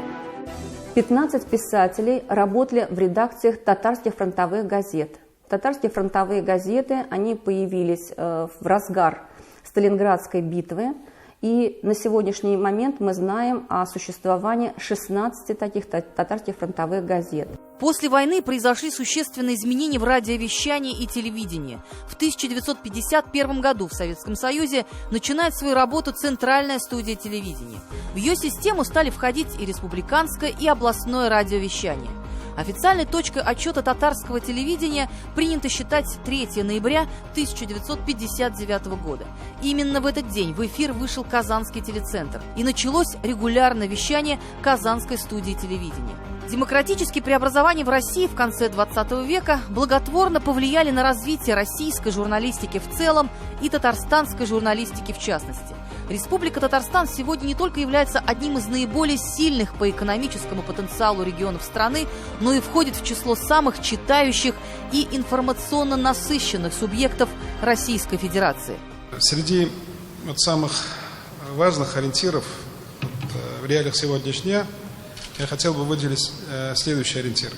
15 писателей работали в редакциях татарских фронтовых газет. Татарские фронтовые газеты, они появились в разгар Сталинградской битвы. И на сегодняшний момент мы знаем о существовании 16 таких татарских фронтовых газет. После войны произошли существенные изменения в радиовещании и телевидении. В 1951 году в Советском Союзе начинает свою работу Центральная студия телевидения. В ее систему стали входить и республиканское, и областное радиовещание. Официальной точкой отчета татарского телевидения принято считать 3 ноября 1959 года. Именно в этот день в эфир вышел Казанский телецентр, и началось регулярное вещание Казанской студии телевидения. Демократические преобразования в России в конце XX века благотворно повлияли на развитие российской журналистики в целом и татарстанской журналистики в частности. Республика Татарстан сегодня не только является одним из наиболее сильных по экономическому потенциалу регионов страны, но и входит в число самых читающих и информационно насыщенных субъектов Российской Федерации. Среди самых важных ориентиров в реалиях сегодняшнего дня я хотел бы выделить следующие ориентиры.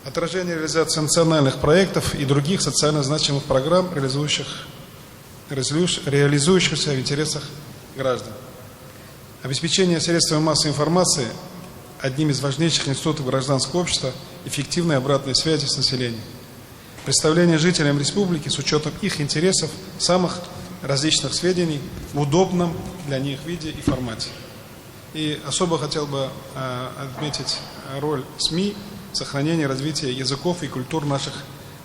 Отражение реализации национальных проектов и других социально значимых программ, реализующихся в интересах граждан. Обеспечение средствами массовой информации одним из важнейших институтов гражданского общества эффективной обратной связи с населением. Представление жителям республики с учетом их интересов, самых различных сведений в удобном для них виде и формате. И особо хотел бы отметить роль СМИ в сохранении и развитии языков и культур наших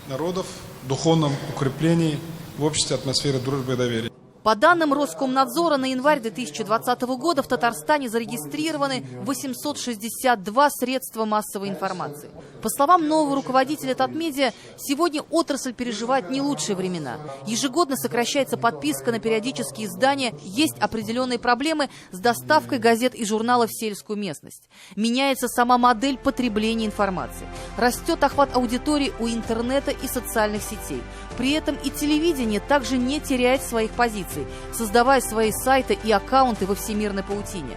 народов, в духовном укреплении в обществе атмосферы дружбы и доверия. По данным Роскомнадзора, на январь 2020 года в Татарстане зарегистрированы 862 средства массовой информации. По словам нового руководителя Татмедиа, сегодня отрасль переживает не лучшие времена. Ежегодно сокращается подписка на периодические издания, есть определенные проблемы с доставкой газет и журналов в сельскую местность. Меняется сама модель потребления информации. Растет охват аудитории у интернета и социальных сетей. При этом и телевидение также не теряет своих позиций, создавая свои сайты и аккаунты во всемирной паутине.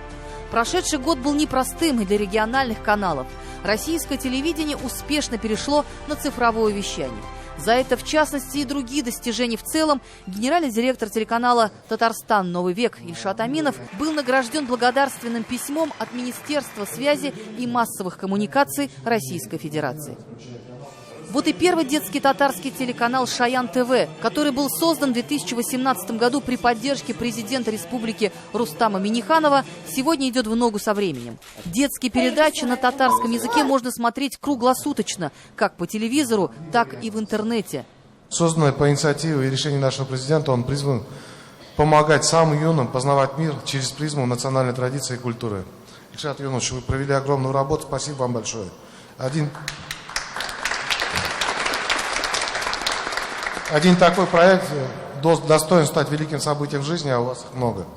Прошедший год был непростым для региональных каналов. Российское телевидение успешно перешло на цифровое вещание. За это, в частности, и другие достижения в целом, генеральный директор телеканала «Татарстан. Новый век» Ильшат Аминов был награжден благодарственным письмом от Министерства связи и массовых коммуникаций Российской Федерации. Вот и первый детский татарский телеканал «Шаян ТВ», который был создан в 2018 году при поддержке президента республики Рустама Минниханова, сегодня идет в ногу со временем. Детские передачи на татарском языке можно смотреть круглосуточно, как по телевизору, так и в интернете. Созданный по инициативе и решению нашего президента, он призван помогать самым юным познавать мир через призму национальной традиции и культуры. Ильшат Юнович, вы провели огромную работу, спасибо вам большое. Один такой проект достоин стать великим событием в жизни, а у вас их много.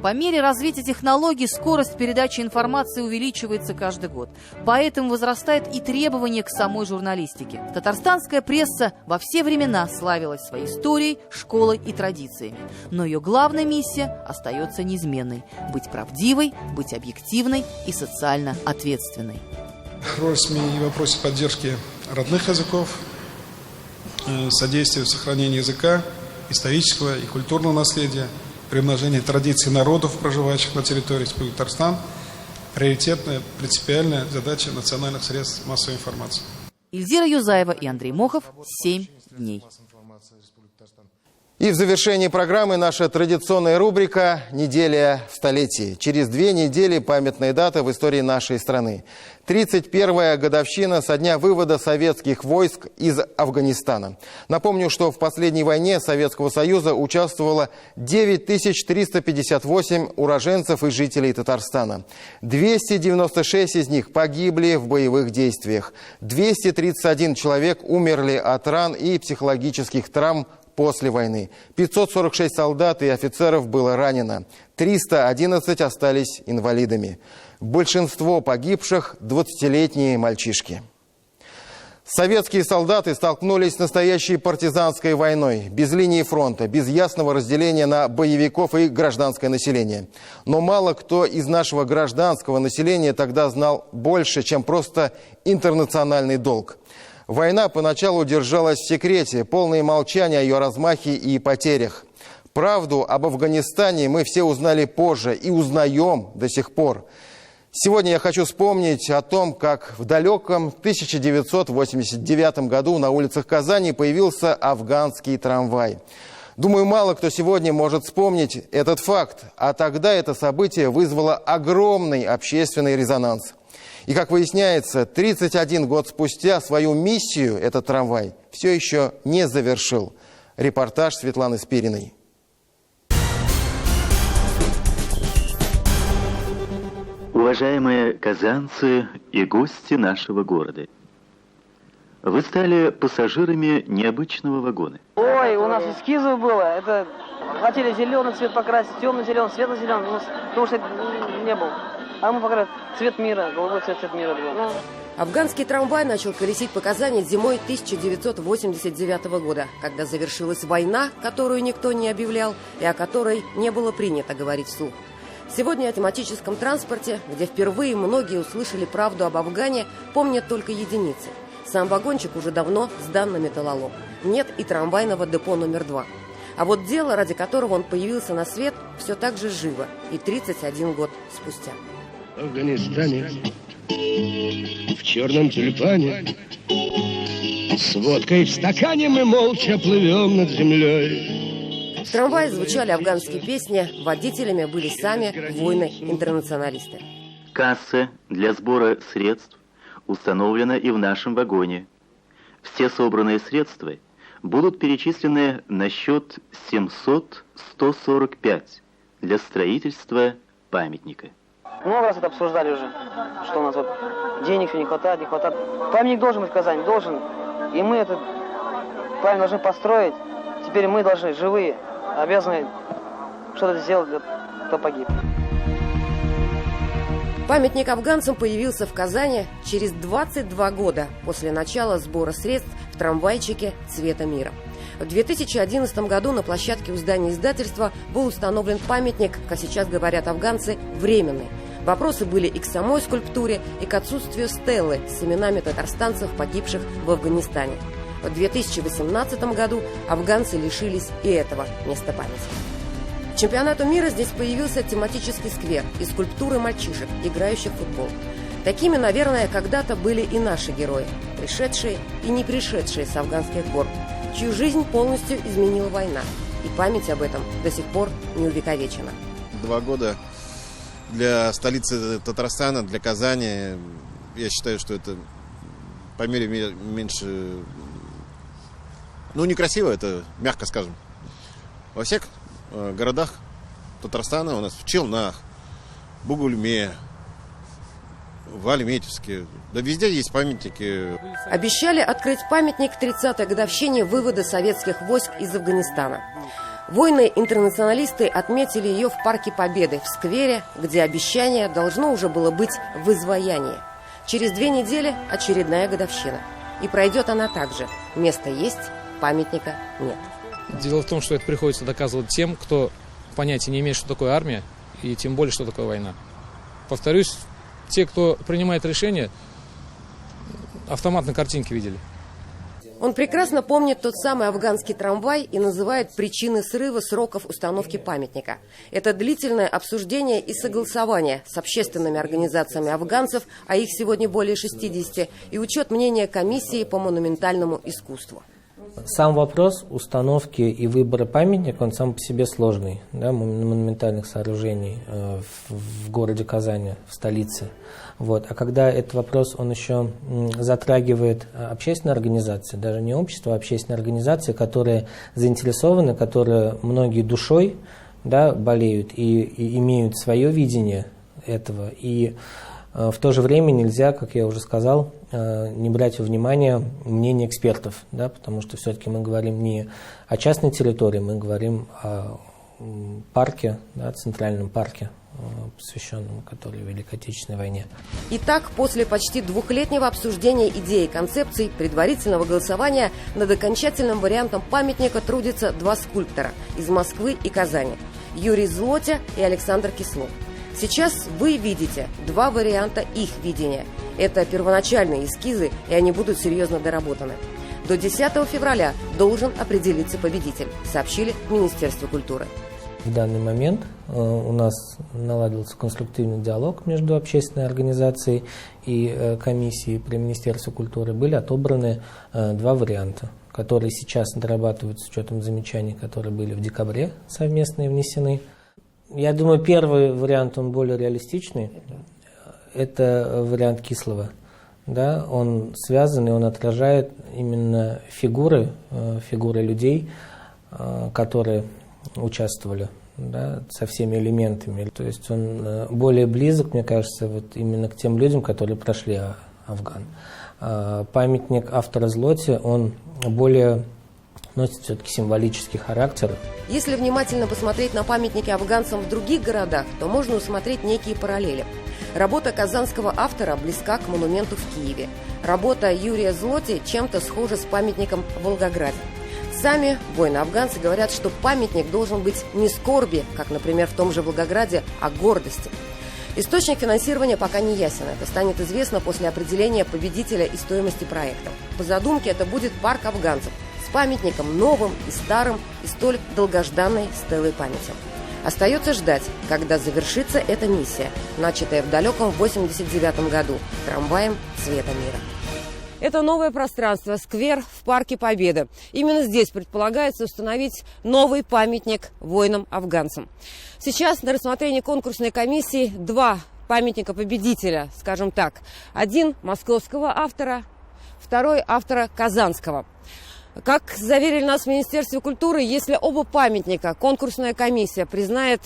По мере развития технологий скорость передачи информации увеличивается каждый год. Поэтому возрастает и требование к самой журналистике. Татарстанская пресса во все времена славилась своей историей, школой и традициями. Но ее главная миссия остается неизменной – быть правдивой, быть объективной и социально ответственной. Роль СМИ в вопросе поддержки родных языков, содействие в сохранении языка, исторического и культурного наследия, приумножение традиций народов, проживающих на территории Республики Татарстан, приоритетная, принципиальная задача национальных средств массовой информации. Ильзира Юзаева и Андрей Мохов. 7 дней. И в завершении программы наша традиционная рубрика «Неделя в столетии». Через 2 недели памятная дата в истории нашей страны. 31-я годовщина со дня вывода советских войск из Афганистана. Напомню, что в последней войне Советского Союза участвовало 9358 уроженцев и жителей Татарстана. 296 из них погибли в боевых действиях. 231 человек умерли от ран и психологических травм после войны. 546 солдат и офицеров было ранено. 311 остались инвалидами. Большинство погибших – 20-летние мальчишки. Советские солдаты столкнулись с настоящей партизанской войной. Без линии фронта, без ясного разделения на боевиков и гражданское население. Но мало кто из нашего гражданского населения тогда знал больше, чем просто интернациональный долг. Война поначалу держалась в секрете, полное молчание о ее размахе и потерях. Правду об Афганистане мы все узнали позже и узнаем до сих пор. Сегодня я хочу вспомнить о том, как в далеком 1989 году на улицах Казани появился афганский трамвай. Думаю, мало кто сегодня может вспомнить этот факт, а тогда это событие вызвало огромный общественный резонанс. И, как выясняется, 31 год спустя свою миссию этот трамвай все еще не завершил. Репортаж Светланы Спириной. Уважаемые казанцы и гости нашего города, вы стали пассажирами необычного вагона. Ой, у нас эскизов было. Это хотели зеленый цвет покрасить, темно-зеленый, светло-зеленый, потому что не был. А мы покрасили цвет мира, голубой цвет мира был. Афганский трамвай начал колесить по Казани зимой 1989 года, когда завершилась война, которую никто не объявлял и о которой не было принято говорить вслух. Сегодня о тематическом транспорте, где впервые многие услышали правду об Афгане, помнят только единицы. Сам вагончик уже давно сдан на металлолом. Нет и трамвайного депо номер 2. А вот дело, ради которого он появился на свет, все так же живо и 31 год спустя. В Афганистане В черном тюльпане с водкой в стакане мы молча плывем над землей. В трамвае звучали афганские песни, водителями были сами воины-интернационалисты. Касса для сбора средств установлена и в нашем вагоне. Все собранные средства будут перечислены на счет 700-145 для строительства памятника. Много раз это обсуждали уже, что у нас вот денег все не хватает. Памятник должен быть в Казани, должен. И мы этот памятник должны построить. Теперь мы должны, живые, обязаны что-то сделать для кто погиб. Памятник афганцам появился в Казани через 22 года после начала сбора средств в трамвайчике «Цвета мира». В 2011 году на площадке у здания издательства был установлен памятник, как сейчас говорят афганцы, временный. Вопросы были и к самой скульптуре, и к отсутствию стелы с именами татарстанцев, погибших в Афганистане. В 2018 году афганцы лишились и этого места памяти. К чемпионату мира здесь появился тематический сквер и скульптуры мальчишек, играющих в футбол. Такими, наверное, когда-то были и наши герои, пришедшие и не пришедшие с афганских гор, чью жизнь полностью изменила война. И память об этом до сих пор не увековечена. 2 года для столицы Татарстана, для Казани, я считаю, что это по мере меньше... некрасиво, это мягко скажем. Во всех городах Татарстана у нас в Челнах, Бугульме, в Альметьевске, да везде есть памятники. Обещали открыть памятник к 30-й годовщине вывода советских войск из Афганистана. Воины-интернационалисты отметили ее в Парке Победы, в сквере, где обещание должно уже было быть в изваянии. Через 2 недели очередная годовщина. И пройдет она так же. Место есть, памятника нет. Дело в том, что это приходится доказывать тем, кто понятия не имеет, что такое армия, и тем более, что такое война. Повторюсь, те, кто принимает решения, автомат на картинке видели. Он прекрасно помнит тот самый афганский трамвай и называет причины срыва сроков установки памятника. Это длительное обсуждение и согласование с общественными организациями афганцев, а их сегодня более 60, и учет мнения комиссии по монументальному искусству. Сам вопрос установки и выбора памятника, он сам по себе сложный, да, монументальных сооружений в городе Казани, в столице. Вот. А когда этот вопрос, он еще затрагивает общественные организации, даже не общество, а общественные организации, которые заинтересованы, которые многие душой, да, болеют и имеют свое видение этого, и в то же время нельзя, как я уже сказал, не брать во внимание мнение экспертов, да, потому что все-таки мы говорим не о частной территории, мы говорим о парке, да, центральном парке, посвященному который Великой Отечественной войне. Итак, после почти 2-летнего обсуждения идей и концепций, предварительного голосования над окончательным вариантом памятника трудятся 2 скульптора из Москвы и Казани – Юрий Злотя и Александр Кислов. Сейчас вы видите 2 варианта их видения. Это первоначальные эскизы, и они будут серьезно доработаны. До 10 февраля должен определиться победитель, сообщили в Министерстве культуры. В данный момент у нас наладился конструктивный диалог между общественной организацией и комиссией при Министерстве культуры. Были отобраны 2 варианта, которые сейчас дорабатываются с учетом замечаний, которые были в декабре совместно внесены. Я думаю, первый вариант, он более реалистичный. Это вариант Кислова. Да, он связан, и он отражает именно фигуры людей, которые участвовали, да, со всеми элементами. То есть он более близок, мне кажется, вот именно к тем людям, которые прошли Афган. Памятник автора Злоте, он более носит все-таки символический характер. Если внимательно посмотреть на памятники афганцам в других городах, то можно усмотреть некие параллели. Работа казанского автора близка к монументу в Киеве. Работа Юрия Злоти чем-то схожа с памятником в Волгограде. Сами воины-афганцы говорят, что памятник должен быть не скорби, как, например, в том же Волгограде, а гордости. Источник финансирования пока не ясен. Это станет известно после определения победителя и стоимости проекта. По задумке это будет парк афганцев с памятником новым и старым и столь долгожданной стелой памяти. Остается ждать, когда завершится эта миссия, начатая в далеком 89 году трамваем «Цвета мира». Это новое пространство, сквер в Парке Победы. Именно здесь предполагается установить новый памятник воинам-афганцам. Сейчас на рассмотрении конкурсной комиссии два памятника победителя, скажем так. Один московского автора, второй автора казанского. Как заверили нас в Министерстве культуры, если оба памятника конкурсная комиссия признает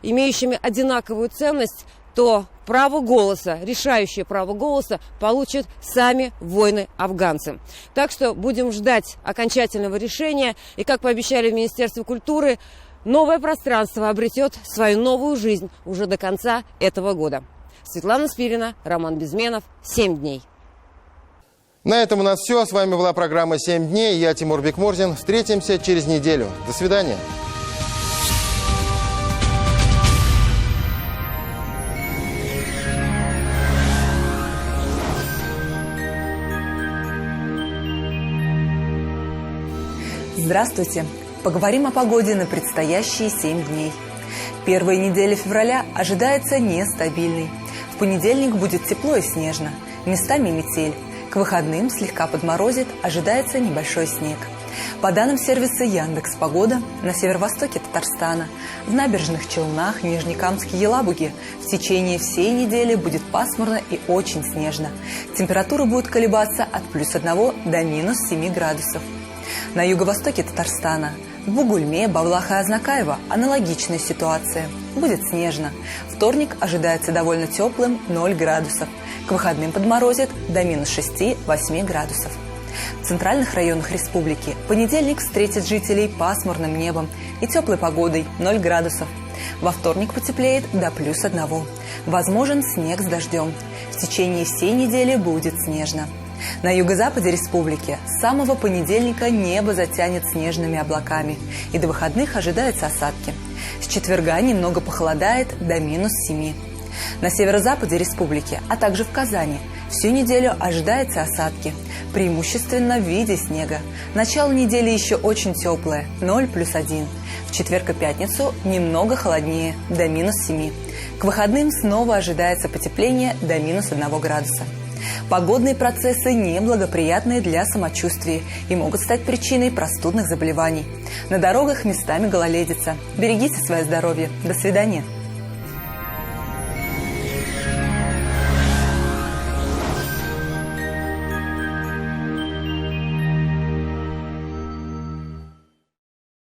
имеющими одинаковую ценность, то право голоса, решающее право голоса получат сами воины-афганцы. Так что будем ждать окончательного решения. И, как пообещали в Министерстве культуры, новое пространство обретет свою новую жизнь уже до конца этого года. Светлана Спирина, Роман Безменов. 7 дней. На этом у нас все. С вами была программа «7 дней». Я Тимур Бекмурзин. Встретимся через неделю. До свидания. Здравствуйте! Поговорим о погоде на предстоящие 7 дней. Первая неделя февраля ожидается нестабильной. В понедельник будет тепло и снежно, местами метель. К выходным слегка подморозит, ожидается небольшой снег. По данным сервиса Яндекс.Погода, на северо-востоке Татарстана, в Набережных Челнах, Нижнекамске, Елабуге в течение всей недели будет пасмурно и очень снежно. Температура будет колебаться от +1 до -7 градусов. На юго-востоке Татарстана, в Бугульме, Бавлах и Азнакаево аналогичная ситуация. Будет снежно. Вторник ожидается довольно теплым, 0 градусов. К выходным подморозит до -6-8 градусов. В центральных районах республики понедельник встретит жителей пасмурным небом и теплой погодой, 0 градусов. Во вторник потеплеет до +1. Возможен снег с дождем. В течение всей недели будет снежно. На юго-западе республики с самого понедельника небо затянет снежными облаками, и до выходных ожидаются осадки. С четверга немного похолодает до -7. На северо-западе республики, а также в Казани, всю неделю ожидаются осадки, преимущественно в виде снега. Начало недели еще очень теплое, 0+1. В четверг и пятницу немного холоднее, до -7. К выходным снова ожидается потепление до -1 градуса. Погодные процессы неблагоприятные для самочувствия и могут стать причиной простудных заболеваний. На дорогах местами гололедица. Берегите свое здоровье. До свидания.